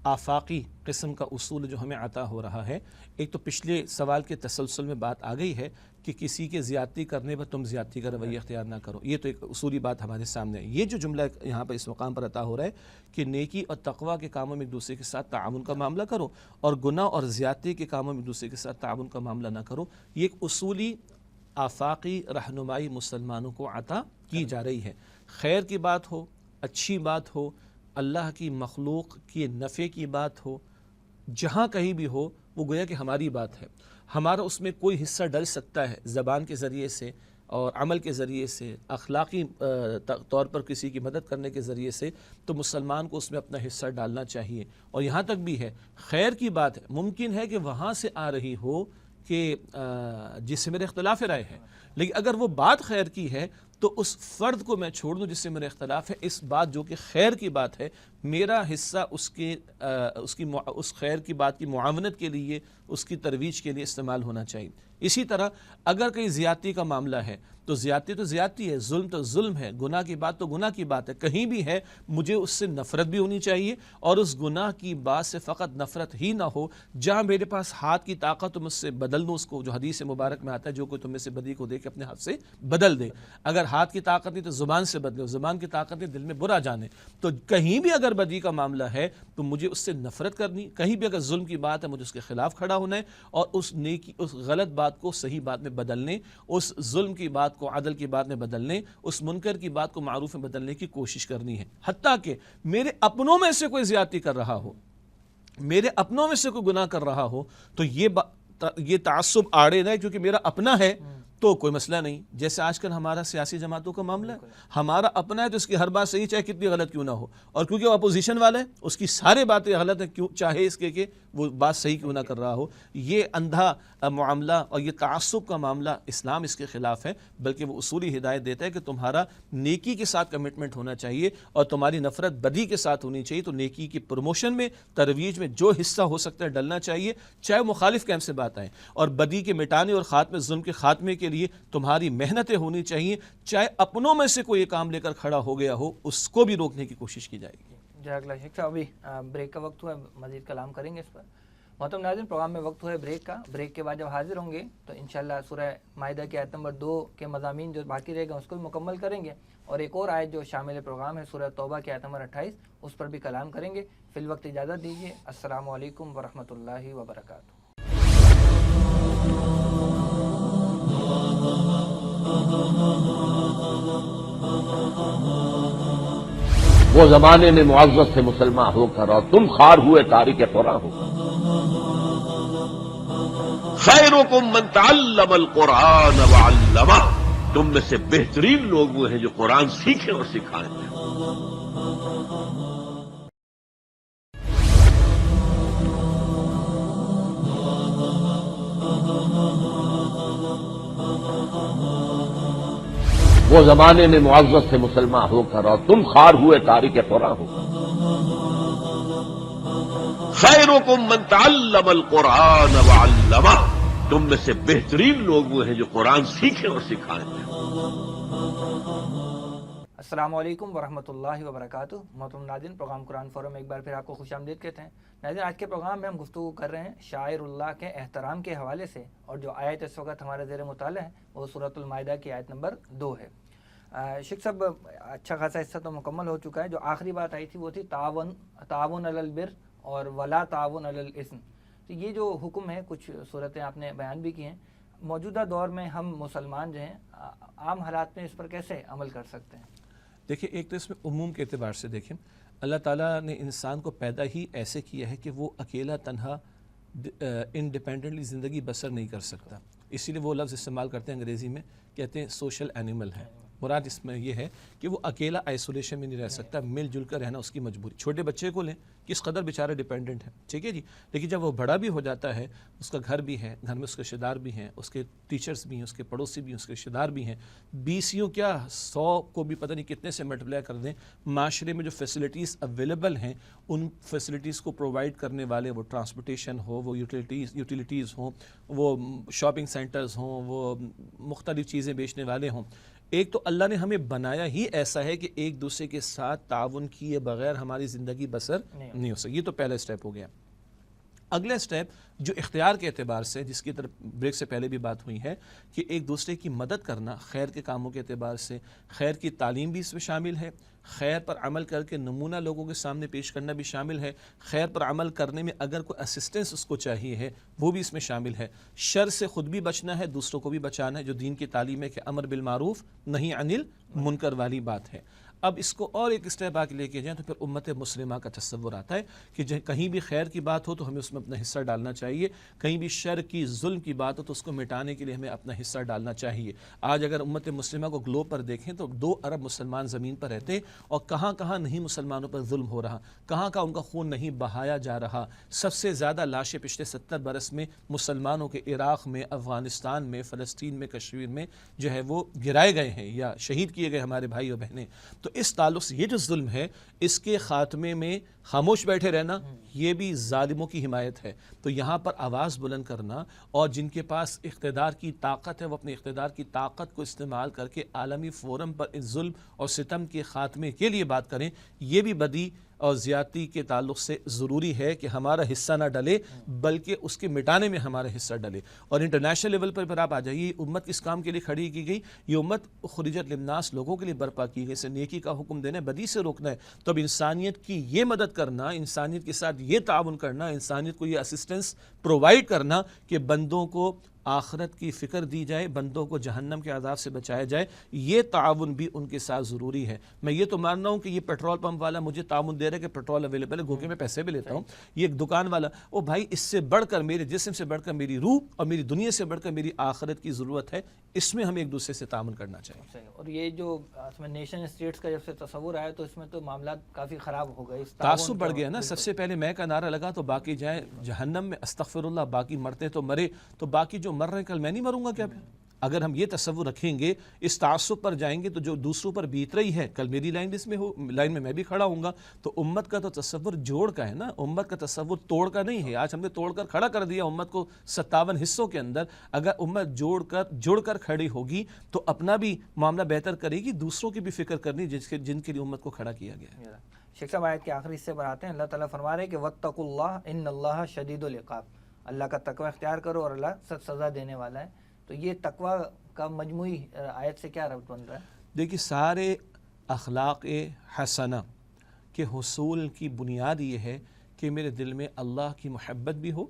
آفاقی قسم کا اصول جو ہمیں عطا ہو رہا ہے۔ ایک تو پچھلے سوال کے تسلسل میں بات آ گئی ہے کہ کسی کے زیادتی کرنے پر تم زیادتی کا رویہ اختیار نہ کرو، یہ تو ایک اصولی بات ہمارے سامنے ہے۔ یہ جو جملہ یہاں پر اس مقام پر عطا ہو رہا ہے کہ نیکی اور تقوی کے کاموں میں ایک دوسرے کے ساتھ تعاون کا معاملہ کرو اور گناہ اور زیادتی کے کاموں میں ایک دوسرے کے ساتھ تعاون کا معاملہ نہ کرو، یہ ایک اصولی آفاقی رہنمائی مسلمانوں کو عطا کی جا رہی ہے۔ خیر کی بات ہو، اچھی بات ہو، اللہ کی مخلوق کی نفع کی بات ہو، جہاں کہیں بھی ہو، وہ گویا کہ ہماری بات ہے، ہمارا اس میں کوئی حصہ ڈل سکتا ہے زبان کے ذریعے سے اور عمل کے ذریعے سے، اخلاقی طور پر کسی کی مدد کرنے کے ذریعے سے، تو مسلمان کو اس میں اپنا حصہ ڈالنا چاہیے۔ اور یہاں تک بھی ہے، خیر کی بات ہے، ممکن ہے کہ وہاں سے آ رہی ہو کہ جس سے میرے اختلاف رائے ہے، لیکن اگر وہ بات خیر کی ہے تو اس فرد کو میں چھوڑ دوں جس سے میرا اختلاف ہے، اس بات جو کہ خیر کی بات ہے، میرا حصہ اس خیر کی بات کی معاونت کے لیے، اس کی ترویج کے لیے استعمال ہونا چاہیے۔ اسی طرح اگر کہیں زیادتی کا معاملہ ہے تو زیادتی ہے، ظلم تو ظلم ہے، گناہ کی بات تو گناہ کی بات ہے، کہیں بھی ہے مجھے اس سے نفرت بھی ہونی چاہیے، اور اس گناہ کی بات سے فقط نفرت ہی نہ ہو، جہاں میرے پاس ہاتھ کی طاقت تو مجھ سے بدل دوں اس کو، جو حدیث مبارک میں آتا ہے جو کوئی تم میں سے بدی کو دیکھ اپنے ہاتھ سے بدل دے۔ اگر ہاتھ کی طاقت نہیں تو زبان سے بدلے، زبان کی طاقت نہیں دل میں برا جانے۔ تو کہیں بھی اگر بدی کا معاملہ ہے تو مجھے اس سے نفرت کرنی، کہیں بھی اگر ظلم کی بات ہے مجھے اس کے خلاف کھڑا ہونا ہے، اور اس غلط بات کو صحیح بات میں بدلنے، اس ظلم کی بات کو عدل کی بات میں بدلنے، اس منکر کی بات کو معروف میں بدلنے کی کوشش کرنی ہے۔ حتیٰ کہ میرے اپنوں میں سے کوئی زیادتی کر رہا ہو، میرے اپنوں میں سے کوئی گناہ کر رہا ہو، تو یہ تعصب آڑے نہ، کیونکہ میرا اپنا ہے تو کوئی مسئلہ نہیں۔ جیسے آج کل ہمارا سیاسی جماعتوں کا معاملہ ہے، ہمارا اپنا ہے تو اس کی ہر بات صحیح چاہے کتنی غلط کیوں نہ ہو، اور کیونکہ وہ اپوزیشن والا ہے اس کی سارے باتیں غلط ہیں، کیوں چاہے اس کے کہ وہ بات صحیح کیوں نہ کر رہا ہو۔ یہ اندھا معاملہ اور یہ تعصب کا معاملہ اسلام اس کے خلاف ہے، بلکہ وہ اصولی ہدایت دیتا ہے کہ تمہارا نیکی کے ساتھ کمٹمنٹ ہونا چاہیے اور تمہاری نفرت بدی کے ساتھ ہونی چاہیے۔ تو نیکی کی پروموشن میں، ترویج میں جو حصہ ہو سکتا ہے ڈلنا چاہیے، چاہے مخالف کیمپ سے بات آئے، اور بدی کے مٹانے اور خاتمے، ظلم کے خاتمے کے لیے تمہاری محنتیں ہونی چاہیے، چاہے اپنوں میں سے کوئی یہ کام لے کر کھڑا ہو گیا ہو، اس کو بھی روکنے کی کوشش کی جائے گی۔ جزاک اللہ شیخ صاحب، ابھی بریک کا وقت ہوا ہے، مزید کلام کریں گے اس پر۔ محترم ناظرین، پروگرام میں وقت ہوا بریک کا. بریک کے بعد جب حاضر ہوں گے تو انشاءاللہ سورہ مائدہ کی آیت نمبر 2 کے مضامین جو باقی رہے گا اس کو بھی مکمل کریں گے، اور ایک اور آیت جو شامل پروگرام ہے سورہ توبہ کی آیت نمبر 28 اس پر بھی کلام کریں گے. فی الوقت اجازت دیجیے. السلام علیکم ورحمۃ اللہ وبرکاتہ. وہ زمانے میں معزز سے مسلمان ہو کر اور تم خوار ہوئے تارک قرآن ہو. خیرکم من تعلم القرآن وعلمہ، تم میں سے بہترین لوگ وہ ہیں جو قرآن سیکھیں اور سکھائیں. وہ زمانے میں معزز سے مسلمان ہو کر اور تم خوار ہوئے تارک قرآن ہو. خیرکم من تعلم القرآن وعلمہ، تم میں سے بہترین لوگ وہ ہیں جو قرآن سیکھیں اور سکھائیں. السلام علیکم ورحمۃ اللہ وبرکاتہ. محترم ناظرین، پروگرام قرآن فورم میں ایک بار پھر آپ کو خوش آمدید کہتے ہیں. ناظرین، آج کے پروگرام میں ہم گفتگو کر رہے ہیں شاعر اللہ کے احترام کے حوالے سے، اور جو آیت اس وقت ہمارے زیر مطالعہ ہے وہ سورۃ المائدہ کی آیت نمبر 2 ہے. شیخ صاحب، اچھا خاصا حصہ تو مکمل ہو چکا ہے. جو آخری بات آئی تھی وہ تھی تعاون علی البر اور ولا تعاون علی الاثم. تو یہ جو حکم ہے، کچھ صورتیں آپ نے بیان بھی کی ہیں. موجودہ دور میں ہم مسلمان جو ہیں عام حالات میں اس پر کیسے عمل کر سکتے ہیں؟ دیکھیں، ایک تو اس میں عموم کے اعتبار سے دیکھیں، اللہ تعالیٰ نے انسان کو پیدا ہی ایسے کیا ہے کہ وہ اکیلا تنہا انڈیپینڈنٹلی زندگی بسر نہیں کر سکتا. اسی لیے وہ لفظ استعمال کرتے ہیں انگریزی میں، کہتے ہیں سوشل اینیمل ہے. مراد اس میں یہ ہے کہ وہ اکیلا آئسولیشن میں نہیں رہ سکتا، مل جل کر رہنا اس کی مجبوری. چھوٹے بچے کو لیں، کس قدر بیچارہ ڈیپینڈنٹ ہے، ٹھیک ہے جی. لیکن جب وہ بڑا بھی ہو جاتا ہے، اس کا گھر بھی ہے، گھر میں اس کے رشتہ دار بھی ہیں، اس کے ٹیچرز بھی ہیں، اس کے پڑوسی بھی ہیں، اس کے رشتہ دار بھی ہیں، 20 کیا 100 کو بھی پتہ نہیں کتنے سے ملٹیپلائی کر دیں. معاشرے میں جو فیسلٹیز اویلیبل ہیں ان فیسلٹیز کو پرووائڈ کرنے والے، وہ ٹرانسپورٹیشن ہو، وہ یوٹیلیٹیز ہوں، وہ شاپنگ سینٹرز ہوں، وہ مختلف چیزیں بیچنے والے ہوں. ایک تو اللہ نے ہمیں بنایا ہی ایسا ہے کہ ایک دوسرے کے ساتھ تعاون کیے بغیر ہماری زندگی بسر نہیں ہو سکتی. یہ تو پہلا سٹیپ ہو گیا. اگلا سٹیپ جو اختیار کے اعتبار سے، جس کی طرف بریک سے پہلے بھی بات ہوئی ہے، کہ ایک دوسرے کی مدد کرنا خیر کے کاموں کے اعتبار سے، خیر کی تعلیم بھی اس میں شامل ہے، خیر پر عمل کر کے نمونہ لوگوں کے سامنے پیش کرنا بھی شامل ہے، خیر پر عمل کرنے میں اگر کوئی اسسٹنس اس کو چاہیے ہے وہ بھی اس میں شامل ہے. شر سے خود بھی بچنا ہے، دوسروں کو بھی بچانا ہے، جو دین کی تعلیم ہے کہ امر بالمعروف نہی عن المنکر والی بات ہے. اب اس کو اور ایک اسٹیپ آگے لے کے جائیں تو پھر امت مسلمہ کا تصور آتا ہے کہ کہیں بھی خیر کی بات ہو تو ہمیں اس میں اپنا حصہ ڈالنا چاہیے، کہیں بھی شر کی ظلم کی بات ہو تو اس کو مٹانے کے لیے ہمیں اپنا حصہ ڈالنا چاہیے. آج اگر امت مسلمہ کو گلوب پر دیکھیں تو 2 ارب مسلمان زمین پر رہتے ہیں، اور کہاں کہاں نہیں مسلمانوں پر ظلم ہو رہا، کہاں کہاں ان کا خون نہیں بہایا جا رہا. سب سے زیادہ لاشیں پچھلے 70 برس میں مسلمانوں کے عراق میں، افغانستان میں، فلسطین میں، کشمیر میں جو ہے وہ گرائے گئے ہیں یا شہید کیے گئے ہمارے بھائی اور بہنیں. تو اس تعلق سے یہ جو ظلم ہے اس کے خاتمے میں خاموش بیٹھے رہنا یہ بھی ظالموں کی حمایت ہے. تو یہاں پر آواز بلند کرنا، اور جن کے پاس اقتدار کی طاقت ہے وہ اپنے اقتدار کی طاقت کو استعمال کر کے عالمی فورم پر اس ظلم اور ستم کے خاتمے کے لیے بات کریں، یہ بھی بدی اور زیادتی کے تعلق سے ضروری ہے کہ ہمارا حصہ نہ ڈلے بلکہ اس کے مٹانے میں ہمارا حصہ ڈلے. اور انٹرنیشنل لیول پر آپ آ جائیے، امت کس کام کے لیے کھڑی کی گئی؟ یہ امت خرجت للناس، لوگوں کے لیے برپا کی گئی. اسے نیکی کا حکم دینا ہے، بدی سے روکنا ہے. تو اب انسانیت کی یہ مدد کرنا، انسانیت کے ساتھ یہ تعاون کرنا، انسانیت کو یہ اسسٹنس پرووائڈ کرنا کہ بندوں کو آخرت کی فکر دی جائے، بندوں کو جہنم کے عذاب سے بچایا جائے، یہ تعاون بھی ان کے ساتھ ضروری ہے. میں یہ تو مان رہا ہوں کہ یہ پیٹرول پمپ والا مجھے تعاون دے رہا ہے کہ پیٹرول اویلیبل ہے، گوکے میں پیسے بھی لیتا ہوں. یہ ایک دکان والا، او بھائی اس سے بڑھ کر میرے جسم سے بڑھ کر میری روح اور میری دنیا سے بڑھ کر میری آخرت کی ضرورت ہے، اس میں ہمیں ایک دوسرے سے تعاون کرنا چاہیے. اور یہ جو اس میں نیشن اسٹیٹس کا جب سے تصور آیا تو اس میں تو معاملات کافی خراب ہو گئے، تعصب بڑھ گیا نا. سب سے پہلے میں کا نعرہ لگا تو باقی جائیں جہنم میں، استغفر اللہ، باقی مرتے تو مرے، تو باقی جو مر رہے ہیں کل میں نہیں مروں گا کیا؟ اگر ہم یہ تصور رکھیں گے، اس تعصب پر جائیں گے، تو جو دوسروں پر بیت رہی ہے، کل میری لائن میں میں بھی کھڑا ہوں گا، تو امت کا تو تصور جوڑ کا ہے نا، امت کا تصور توڑ کا نہیں ہے۔ آج ہم نے توڑ کر کھڑا کر دیا امت کو 57 حصوں کے اندر۔ اگر امت جوڑ کر کھڑی ہوگی تو اپنا بھی معاملہ بہتر کرے گی، دوسروں کی بھی فکر کرنی جن کے لیے امت کو کھڑا کیا گیا ہے۔ شیخ صاحب آیت کے آخری حصے پر آتے ہیں، اللہ تعالیٰ فرما رہے ہیں کہ واتقوا اللہ ان اللہ شدید العقاب، اللہ کا تقوی اختیار کرو اور اللہ سخت سزا دینے والا ہے۔ تو یہ تقوی کا مجموعی آیت سے کیا ربط بن رہا ہے؟ دیکھیے، سارے اخلاق حسنہ کے حصول کی بنیاد یہ ہے کہ میرے دل میں اللہ کی محبت بھی ہو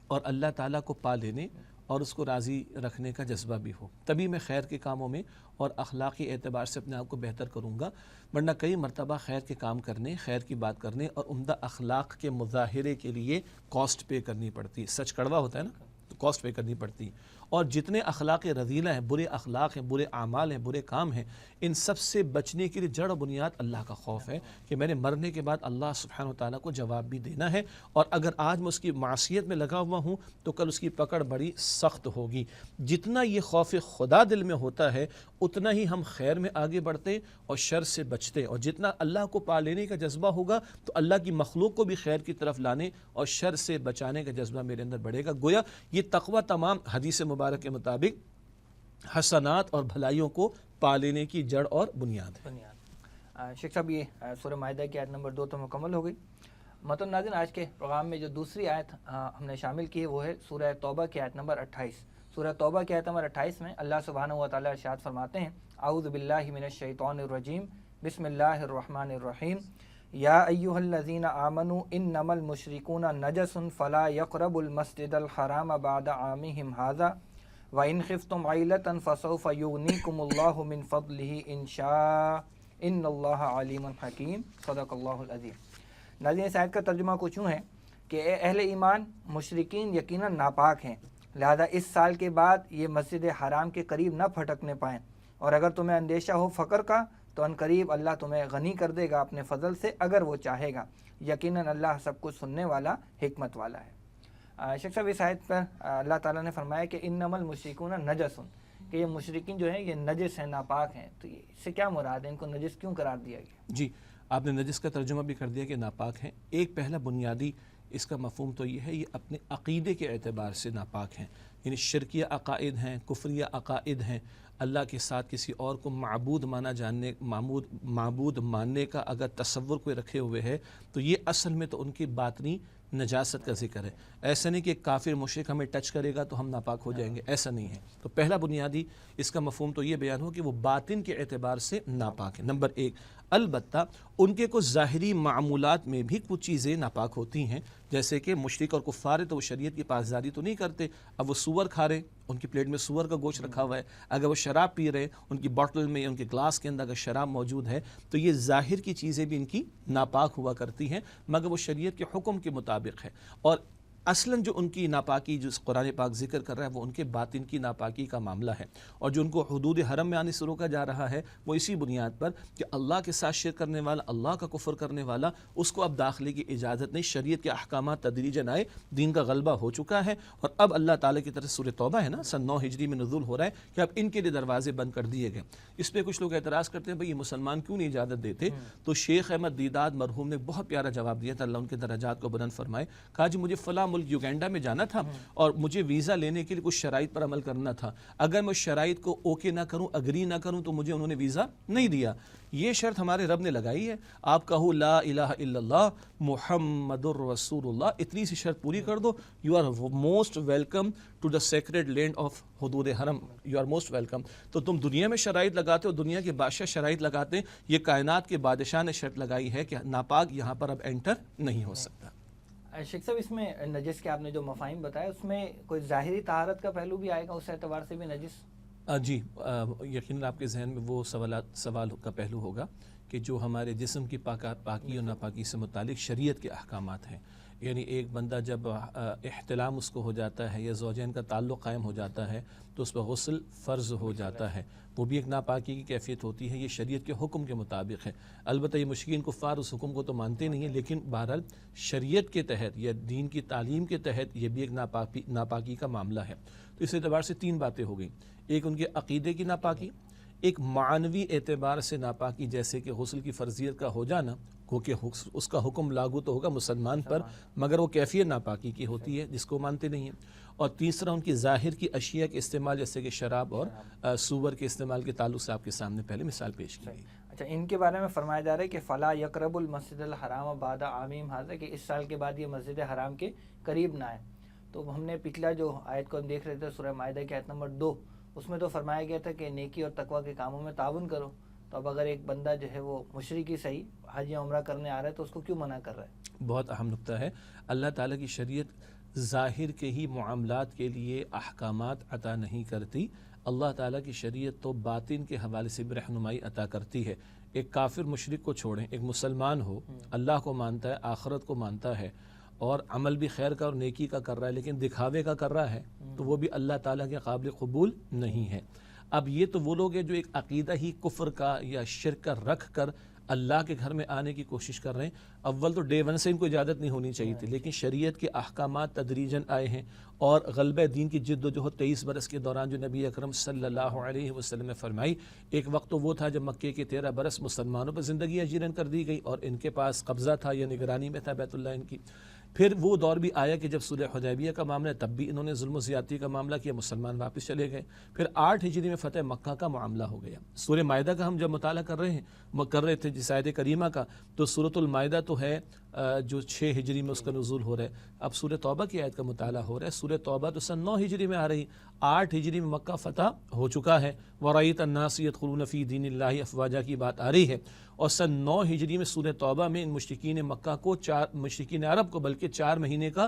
اور اللہ تعالیٰ کو پا لینے اور اس کو راضی رکھنے کا جذبہ بھی ہو، تبھی میں خیر کے کاموں میں اور اخلاقی اعتبار سے اپنے آپ کو بہتر کروں گا۔ ورنہ کئی مرتبہ خیر کے کام کرنے، خیر کی بات کرنے اور عمدہ اخلاق کے مظاہرے کے لیے کاسٹ پے کرنی پڑتی، سچ کڑوا ہوتا ہے نا، تو کاسٹ پے کرنی پڑتی۔ اور جتنے اخلاق رذیلہ ہیں، برے اخلاق ہیں، برے اعمال ہیں، برے کام ہیں، ان سب سے بچنے کے لیے جڑ و بنیاد اللہ کا خوف ہے کہ میں نے مرنے کے بعد اللہ سبحانہ و تعالیٰ کو جواب بھی دینا ہے، اور اگر آج میں اس کی معصیت میں لگا ہوا ہوں تو کل اس کی پکڑ بڑی سخت ہوگی۔ جتنا یہ خوف خدا دل میں ہوتا ہے اتنا ہی ہم خیر میں آگے بڑھتے اور شر سے بچتے، اور جتنا اللہ کو پا لینے کا جذبہ ہوگا تو اللہ کی مخلوق کو بھی خیر کی طرف لانے اور شر سے بچانے کا جذبہ میرے اندر بڑھے گا۔ گویا یہ تقوی تمام حدیث مبارک کے مطابق حسنات اور بھلائیوں کو پا لینے کی جڑ اور بنیاد ہے۔ شیخ صاحب یہ سورہ مائدہ کی آیت نمبر 2 تو مکمل ہو گئی۔ محترم ناظرین، آج کے پروگرام میں جو دوسری آیت ہم نے شامل کی ہے وہ ہے سورہ توبہ کی آیت نمبر 28۔ سورہ توبہ کی آیت نمبر 28 میں اللہ سبحانہ و تعالیٰ ارشاد فرماتے ہیں، اعوذ باللہ من الشیطان الرجیم، بسم اللہ الرحمن الرحیم، یا ایھا الذین آمنوا انما المشرکون نجس فلا یقربوا المسجد الحرام بعد عامہم ھذا وَإِنْ خِفْتُمْ عَيْلَةً فَسَوْفَ يُغْنِيكُمُ اللَّهُ مِنْ فَضْلِهِ إِنْ شَاءَ إِنَّ اللَّهَ عَلِيمٌ حَكِيمٌ صدق اللہ العظیم۔ ناظرین، اس آیت کا ترجمہ کچھ یوں ہے کہ اے اہل ایمان، مشرکین یقیناً ناپاک ہیں، لہذا اس سال کے بعد یہ مسجد حرام کے قریب نہ پھٹکنے پائیں، اور اگر تمہیں اندیشہ ہو فقر کا تو ان قریب اللہ تمہیں غنی کر دے گا اپنے فضل سے اگر وہ چاہے گا، یقیناً اللہ سب کچھ سننے والا، حکمت والا ہے۔ شیخ صاحب، اس آیت پر اللہ تعالیٰ نے فرمایا کہ انما المشرکون نجس، کہ یہ مشرکین جو ہیں یہ نجس ہیں، ناپاک ہیں، تو اس سے کیا مراد ہے؟ ان کو نجس کیوں قرار دیا گیا؟ جی، آپ نے نجس کا ترجمہ بھی کر دیا کہ ناپاک ہیں۔ ایک پہلا بنیادی اس کا مفہوم تو یہ ہے، یہ اپنے عقیدے کے اعتبار سے ناپاک ہیں، یعنی شرکیہ عقائد ہیں، کفریہ عقائد ہیں، اللہ کے ساتھ کسی اور کو معبود ماننے کا اگر تصور کوئی رکھے ہوئے ہے تو یہ اصل میں تو ان کی باطنی نجاست کا ذکر ہے۔ ایسا نہیں کہ کافر مشرک ہمیں ٹچ کرے گا تو ہم ناپاک ہو جائیں گے، ایسا نہیں ہے۔ تو پہلا بنیادی اس کا مفہوم تو یہ بیان ہو کہ وہ باطن کے اعتبار سے ناپاک ہے۔ نمبر 1، البتہ ان کے کچھ ظاہری معمولات میں بھی کچھ چیزیں ناپاک ہوتی ہیں، جیسے کہ مشرک اور کفار تو وہ شریعت کی پاسداری تو نہیں کرتے۔ اب وہ سور کھا رہے، ان کی پلیٹ میں سور کا گوشت رکھا ہوا ہے، اگر وہ شراب پی رہے، ان کی بوتل میں، ان کے گلاس کے اندر اگر شراب موجود ہے تو یہ ظاہر کی چیزیں بھی ان کی ناپاک ہوا کرتی ہیں، مگر وہ شریعت کے حکم کے مطابق ہے۔ اور اصلاً جو ان کی ناپاکی جو قرآن پاک ذکر کر رہا ہے وہ ان کے باطن کی ناپاکی کا معاملہ ہے، اور جو ان کو حدود حرم میں آنے سے روکا جا رہا ہے وہ اسی بنیاد پر کہ اللہ کے ساتھ شرک کرنے والا، اللہ کا کفر کرنے والا، اس کو اب داخلے کی اجازت نہیں۔ شریعت کے احکامات تدریجاً آئے، دین کا غلبہ ہو چکا ہے، اور اب اللہ تعالیٰ کی طرف سورہ توبہ ہے نا، سن 9 ہجری میں نزول ہو رہا ہے کہ اب ان کے لیے دروازے بند کر دیے گئے۔ اس پہ کچھ لوگ اعتراض کرتے ہیں بھئی یہ مسلمان کیوں نہیں اجازت دیتے؟ تو شیخ احمد دیداد مرحوم نے بہت پیارا جواب دیا تھا، اللہ ان کے درجات کو بلند فرمائے۔ کہا جی مجھے فلاں ملک یوگینڈا میں جانا تھا اور مجھے ویزا لینے کے لیے کچھ شرائط پر عمل کرنا تھا، اگر میں شرائط کو اوکے نہ کروں، اگری نہ کروں تو مجھے انہوں نے ویزا نہیں دیا۔ یہ شرط ہمارے رب نے لگائی ہے، آپ کہو لا الہ الا اللہ محمد الرسول اللہ، اتنی سی شرط پوری کر دو، you are most welcome to the sacred land of حدود حرم، یو آر موسٹ ویلکم۔ تو تم دنیا میں شرائط لگاتے ہو، دنیا کے بادشاہ شرائط لگاتے ہیں، یہ کائنات کے بادشاہ نے شرط لگائی ہے کہ ناپاک یہاں پر اب انٹر نہیں ہو سکتا۔ شیخ صاحب، اس میں نجس کے آپ نے جو مفاہیم بتایا اس میں کوئی ظاہری طہارت کا پہلو بھی آئے گا، اس اعتبار سے بھی نجس؟ جی، یقیناً آپ کے ذہن میں وہ سوال کا پہلو ہوگا کہ جو ہمارے جسم کی پاکی اور ناپاکی سے متعلق شریعت کے احکامات ہیں، یعنی ایک بندہ جب احتلام اس کو ہو جاتا ہے یا زوجین کا تعلق قائم ہو جاتا ہے تو اس پر غسل فرض ہو جاتا ہے، وہ بھی ایک ناپاکی کی کیفیت ہوتی ہے، یہ شریعت کے حکم کے مطابق ہے۔ البتہ یہ مشرکین کفار اس حکم کو تو مانتے نہیں ہیں، لیکن بہرحال شریعت کے تحت یا دین کی تعلیم کے تحت یہ بھی ایک ناپاکی کا معاملہ ہے۔ تو اس اعتبار سے تین باتیں ہو گئیں، ایک ان کے عقیدے کی ناپاکی، ایک معنوی اعتبار سے ناپاکی جیسے کہ غسل کی فرضیت کا ہو جانا، کیونکہ اس کا حکم لاگو تو ہوگا مسلمان پر، مگر وہ کیفیت ناپاکی کی ہوتی ہے جس کو مانتے نہیں ہیں۔ اور تیسرا ان کی ظاہر کی اشیاء کے استعمال جیسے کہ شراب اور سور کے استعمال کے تعلق سے آپ کے سامنے پہلے مثال پیش کی گئی۔ اچھا، ان کے بارے میں فرمایا جا رہا ہے کہ فلا یقرب المسجد الحرام بعد عامہم ھذا، کہ اس سال کے بعد یہ مسجد حرام کے قریب نہ آئے۔ تو ہم نے پچھلا جو آیت کو ہم دیکھ رہے تھے سورہ مائدہ کی آیت نمبر 2، اس میں تو فرمایا گیا تھا کہ نیکی اور تقوی کے کاموں میں تعاون کرو۔ تو اب اگر ایک بندہ جو ہے وہ مشرک ہی صحیح حج یا عمرہ کرنے آ رہا ہے تو اس کو کیوں منع کر رہا ہے؟ بہت اہم نقطہ ہے۔ اللہ تعالیٰ کی شریعت ظاہر کے ہی معاملات کے لیے احکامات عطا نہیں کرتی، اللہ تعالیٰ کی شریعت تو باطن کے حوالے سے بھی رہنمائی عطا کرتی ہے۔ ایک کافر مشرک کو چھوڑیں، ایک مسلمان ہو، اللہ کو مانتا ہے، آخرت کو مانتا ہے، اور عمل بھی خیر کا اور نیکی کا کر رہا ہے لیکن دکھاوے کا کر رہا ہے، تو وہ بھی اللہ تعالیٰ کے قابل قبول نہیں ہے۔ اب یہ تو وہ لوگ ہیں جو ایک عقیدہ ہی کفر کا یا شرک کا رکھ کر اللہ کے گھر میں آنے کی کوشش کر رہے ہیں۔ اول تو ڈے ون سے ان کو اجازت نہیں ہونی چاہیے تھی، لیکن شریعت کے احکامات تدریجاً آئے ہیں، اور غلبہ دین کی جد و جہد 23 برس کے دوران جو نبی اکرم صلی اللہ علیہ وسلم نے فرمائی، ایک وقت تو وہ تھا جب مکے کے 13 برس مسلمانوں پر زندگی اجیرن کر دی گئی اور ان کے پاس قبضہ تھا یا نگرانی میں تھا بیت اللہ ان کی۔ پھر وہ دور بھی آیا کہ جب صلح حدیبیہ کا معاملہ ہے تب بھی انہوں نے ظلم و زیادتی کا معاملہ کیا، مسلمان واپس چلے گئے۔ پھر 8 ہجری میں فتح مکہ کا معاملہ ہو گیا۔ سورہ مائدہ کا ہم جب مطالعہ کر رہے تھے جس آیت کریمہ کا، تو سورۃ المائدہ تو ہے جو 6 ہجری میں اس کا نزول ہو رہا ہے۔ اب سورہ توبہ کی آیت کا مطالعہ ہو رہا ہے، سورہ توبہ تو سن 9 ہجری میں آ رہی، 8 ہجری میں مکہ فتح ہو چکا ہے، وَرَأَيْتَ النَّاسَ يَدْخُلُونَ فِي دِينِ اللَّهِ أَفْوَاجًا کی بات آ رہی ہے۔ اور سن 9 ہجری میں سورہ توبہ میں ان مشرکین مکہ کو مشرکین عرب کو بلکہ 4 مہینے کا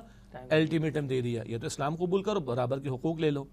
الٹیمیٹم دے دیا، یا تو اسلام قبول کرو، برابر کے حقوق لے لو،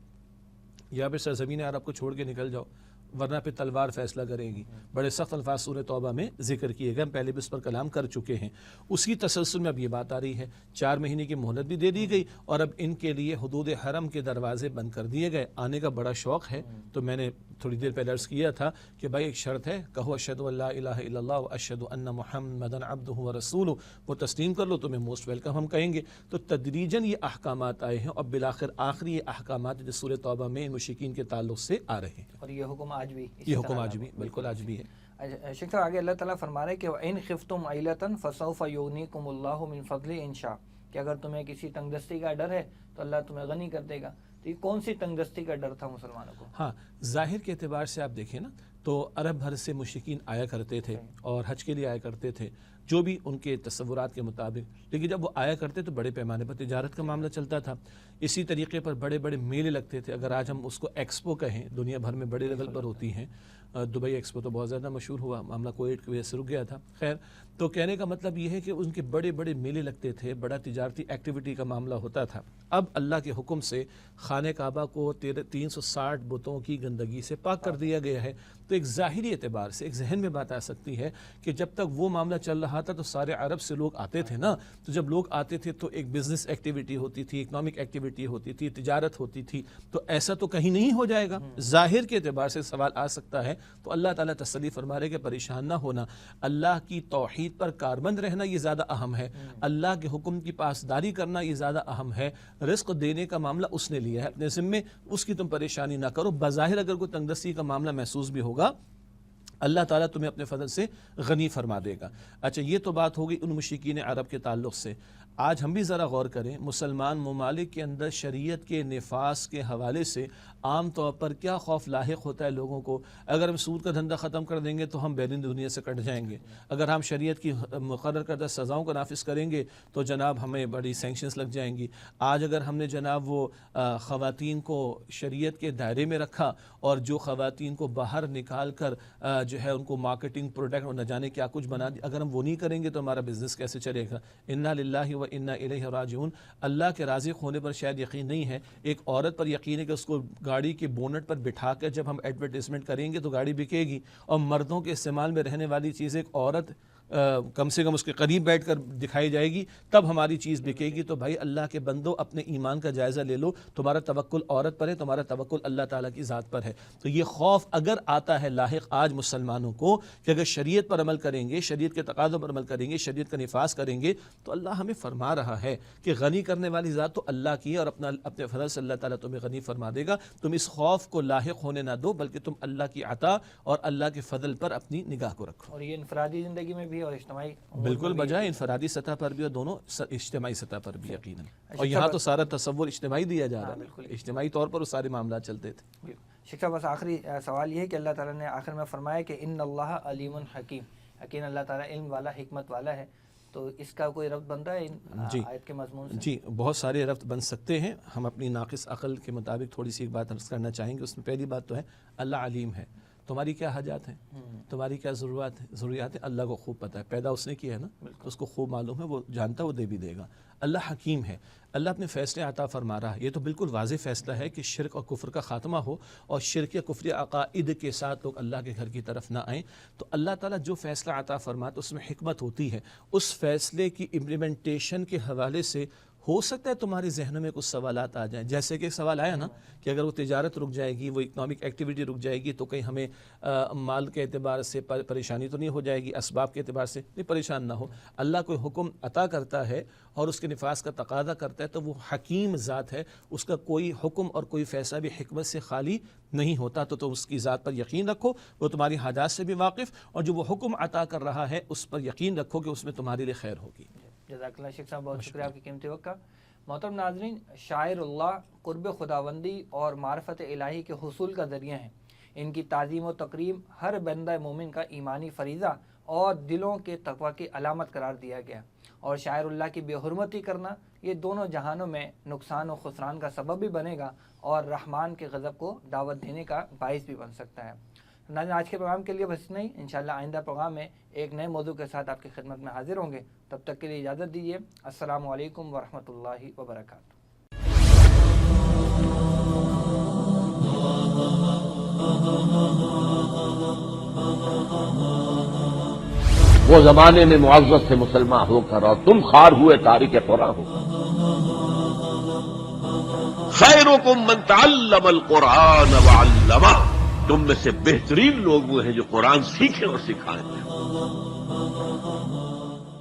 یا پھر سرزمین عرب کو چھوڑ کے نکل جاؤ، ورنہ پھر تلوار فیصلہ کرے گی۔ بڑے سخت الفاظ سورہ توبہ میں ذکر کیے گئے، ہم پہلے بھی اس پر کلام کر چکے ہیں۔ اسی تسلسل میں اب یہ بات آ رہی ہے، 4 مہینے کی مہلت بھی دے دی گئی، اور اب ان کے لیے حدود حرم کے دروازے بند کر دیے گئے۔ آنے کا بڑا شوق ہے، تو میں نے تھوڑی دیر پہلے عرض کیا تھا کہ بھائی ایک شرط ہے، کہو اشہد ان لا الہ الا اللہ و اشہد ان محمدا عبدہ و رسولہ، وہ تسلیم کر لو، تمہیں موسٹ ویلکم ہم کہیں گے۔ تو تدریجاً یہ احکامات آئے ہیں، اور بالآخر آخری یہ احکامات جو سورہ توبہ میں مشرکین کے تعلق سے آ رہے ہیں، اور یہ حکم آج بھی یہ حکم آج بھی بالکل آج بھی ہے۔ شیخ صاحب آگے اللہ تعالیٰ فرما رہے کہ وَإِنْ خِفْتُمْ عَيْلَةً فَسَوْفَ يُغْنِيكُمُ اللَّهُ مِنْ فَضْلِهِ إِنْ شَاءَ، کہ اگر تمہیں کسی تنگ دستی کا ڈر ہے تو اللہ تمہیں غنی کر دے گا۔ تو یہ کون سی تنگ دستی کا ڈر تھا مسلمانوں کو؟ ہاں، ظاہر کے اعتبار سے آپ دیکھیں نا تو عرب بھر سے مشرکین آیا کرتے تھے اور حج کے لیے آیا کرتے تھے، جو بھی ان کے تصورات کے مطابق، لیکن جب وہ آیا کرتے تو بڑے پیمانے پر تجارت کا معاملہ چلتا تھا۔ اسی طریقے پر بڑے بڑے میلے لگتے تھے، اگر آج ہم اس کو ایکسپو کہیں، دنیا بھر میں بڑے لیول پر ہوتی ہیں، دبئی ایکسپو تو بہت زیادہ مشہور ہوا، معاملہ کووڈ کی وجہ سے رک گیا تھا۔ خیر، تو کہنے کا مطلب یہ ہے کہ ان کے بڑے بڑے میلے لگتے تھے، بڑا تجارتی ایکٹیویٹی کا معاملہ ہوتا تھا۔ اب اللہ کے حکم سے خانہ کعبہ کو 360 بتوں کی گندگی سے پاک کر دیا گیا ہے، تو ایک ظاہری اعتبار سے ایک ذہن میں بات آ سکتی ہے کہ جب تک وہ معاملہ چل رہا تھا تو سارے عرب سے لوگ آتے تھے نا، تو جب لوگ آتے تھے تو ایک بزنس ایکٹیویٹی ہوتی تھی، اکنامک ایکٹیویٹی ہوتی تھی، تجارت ہوتی تھی، تو ایسا تو کہیں نہیں ہو جائے گا۔ ظاہر کے اعتبار سے سوال آ سکتا ہے، تو اللہ تعالیٰ تسلی فرما رہے کہ پریشان نہ ہونا، اللہ کی توحید پر کاربند رہنا یہ زیادہ اہم ہے، اللہ کے حکم کی پاسداری کرنا یہ زیادہ اہم ہے، رزق دینے کا معاملہ اس نے لیا ہے اپنے ذمے، اس کی تم پریشانی نہ کرو۔ بظاہر اگر کوئی تنگ دستی کا معاملہ محسوس بھی ہوگا، اللہ تعالیٰ تمہیں اپنے فضل سے غنی فرما دے گا۔ اچھا، یہ تو بات ہوگی ان مشرکین عرب کے تعلق سے۔ آج ہم بھی ذرا غور کریں، مسلمان ممالک کے اندر شریعت کے نفاذ کے حوالے سے عام طور پر کیا خوف لاحق ہوتا ہے لوگوں کو؟ اگر ہم سود کا دھندا ختم کر دیں گے تو ہم بیرون دنیا سے کٹ جائیں گے، اگر ہم شریعت کی مقرر کردہ سزاؤں کو نافذ کریں گے تو جناب ہمیں بڑی سینکشنز لگ جائیں گی۔ آج اگر ہم نے جناب وہ خواتین کو شریعت کے دائرے میں رکھا اور جو خواتین کو باہر نکال کر جو ہے ان کو مارکیٹنگ پروڈکٹ اور نہ جانے کیا کچھ بنا دیا، اگر ہم وہ نہیں کریں گے تو ہمارا بزنس کیسے چلے گا؟ انا للہ و انا الیہ راجعون۔ اللہ کے رازق ہونے پر شاید یقین نہیں ہے، ایک عورت پر یقین ہے کہ اس کو گاڑی کے بونٹ پر بٹھا کر جب ہم ایڈورٹیزمنٹ کریں گے تو گاڑی بکے گی، اور مردوں کے استعمال میں رہنے والی چیز ایک عورت کم سے کم اس کے قریب بیٹھ کر دکھائی جائے گی، تب ہماری چیز بکے گی۔ تو بھائی اللہ کے بندو اپنے ایمان کا جائزہ لے لو، تمہارا توکل عورت پر ہے، تمہارا توکل اللہ تعالیٰ کی ذات پر ہے۔ تو یہ خوف اگر آتا ہے لاحق آج مسلمانوں کو کہ اگر شریعت پر عمل کریں گے، شریعت کے تقاضوں پر عمل کریں گے، شریعت کا نفاذ کریں گے، تو اللہ ہمیں فرما رہا ہے کہ غنی کرنے والی ذات تو اللہ کی ہے، اور اپنے فضل سے اللہ تعالیٰ تمہیں غنی فرما دے گا۔ تم اس خوف کو لاحق ہونے نہ دو، بلکہ تم اللہ کی عطا اور اللہ کے فضل پر اپنی نگاہ کو رکھو۔ اور یہ انفرادی زندگی میں بھی اور اجتماعی بالکل بجائے انفرادی سطح پر بھی اور دونوں اجتماعی سطح پر بھی یقیناً۔ اور یہاں تو سارا تصور اجتماعی دیا جا رہا ہے، اجتماعی طور پر وہ سارے معاملات چلتے تھے۔ شیخ صاحب بس آخری سوال یہ ہے کہ اللہ تعالیٰ نے آخر میں فرمایا کہ ان اللہ علیم حکیم، یقین اللہ تعالیٰ علم والا، حکمت والا ہے، تو اس کا کوئی ربط بنتا ہے ان آیت کے مضمون سے؟ جی بہت سارے ربط بن سکتے ہیں، ہم اپنی ناقص عقل کے مطابق تھوڑی سی ایک بات عرض کرنا چاہیں گے۔ اس میں پہلی بات تو ہے اللہ علیم ہے، تمہاری کیا حاجات ہیں، تمہاری کیا ضروریات ہیں، اللہ کو خوب پتہ ہے، پیدا اس نے کیا ہے نا، اس کو خوب معلوم ہے، وہ جانتا ہے، وہ دے بھی دے گا۔ اللہ حکیم ہے، اللہ اپنے فیصلے عطا فرما رہا ہے۔ یہ تو بالکل واضح فیصلہ ہے کہ شرک اور کفر کا خاتمہ ہو، اور شرک یا کفری عقائد کے ساتھ لوگ اللہ کے گھر کی طرف نہ آئیں۔ تو اللہ تعالیٰ جو فیصلہ عطا فرماتا ہے اس میں حکمت ہوتی ہے، اس فیصلے کی امپلیمنٹیشن کے حوالے سے ہو سکتا ہے تمہارے ذہنوں میں کچھ سوالات آ جائیں، جیسے کہ سوال آیا نا کہ اگر وہ تجارت رک جائے گی، وہ اکنامک ایکٹیویٹی رک جائے گی، تو کہیں ہمیں مال کے اعتبار سے پریشانی تو نہیں ہو جائے گی، اسباب کے اعتبار سے نہیں، پریشان نہ ہو۔ اللہ کوئی حکم عطا کرتا ہے اور اس کے نفاذ کا تقاضا کرتا ہے تو وہ حکیم ذات ہے، اس کا کوئی حکم اور کوئی فیصلہ بھی حکمت سے خالی نہیں ہوتا۔ تو تم اس کی ذات پر یقین رکھو، وہ تمہاری حاجات سے بھی واقف، اور جو وہ حکم عطا کر رہا ہے اس پر یقین رکھو کہ اس میں تمہارے لیے خیر ہوگی۔ جزاک اللہ شیخ صاحب، بہت شکریہ آپ کی قیمتی وقت کا۔ محترم ناظرین، شاعر اللہ قرب خداوندی اور معرفت الہی کے حصول کا ذریعہ ہیں۔ ان کی تعظیم و تکریم ہر بندہ مومن کا ایمانی فریضہ اور دلوں کے تقوی کی علامت قرار دیا گیا، اور شاعر اللہ کی بے حرمتی کرنا یہ دونوں جہانوں میں نقصان و خسران کا سبب بھی بنے گا، اور رحمان کے غضب کو دعوت دینے کا باعث بھی بن سکتا ہے۔ ناظرین، آج کے پروگرام کے لیے بس اتنا ہی۔ انشاءاللہ آئندہ پروگرام میں ایک نئے موضوع کے ساتھ آپ کی خدمت میں حاضر ہوں گے۔ تب تک کے لیے اجازت دیجیے۔ السلام علیکم ورحمۃ اللہ وبرکاتہ۔ وہ زمانے میں معزز سے مسلمان ہو کر اور تم خوار ہوئے تارک قرآن ہو۔ خیرکم من تعلم القرآن وعلمہ، تم میں سے بہترین لوگ وہ ہیں جو قرآن سیکھیں اور سکھائیں۔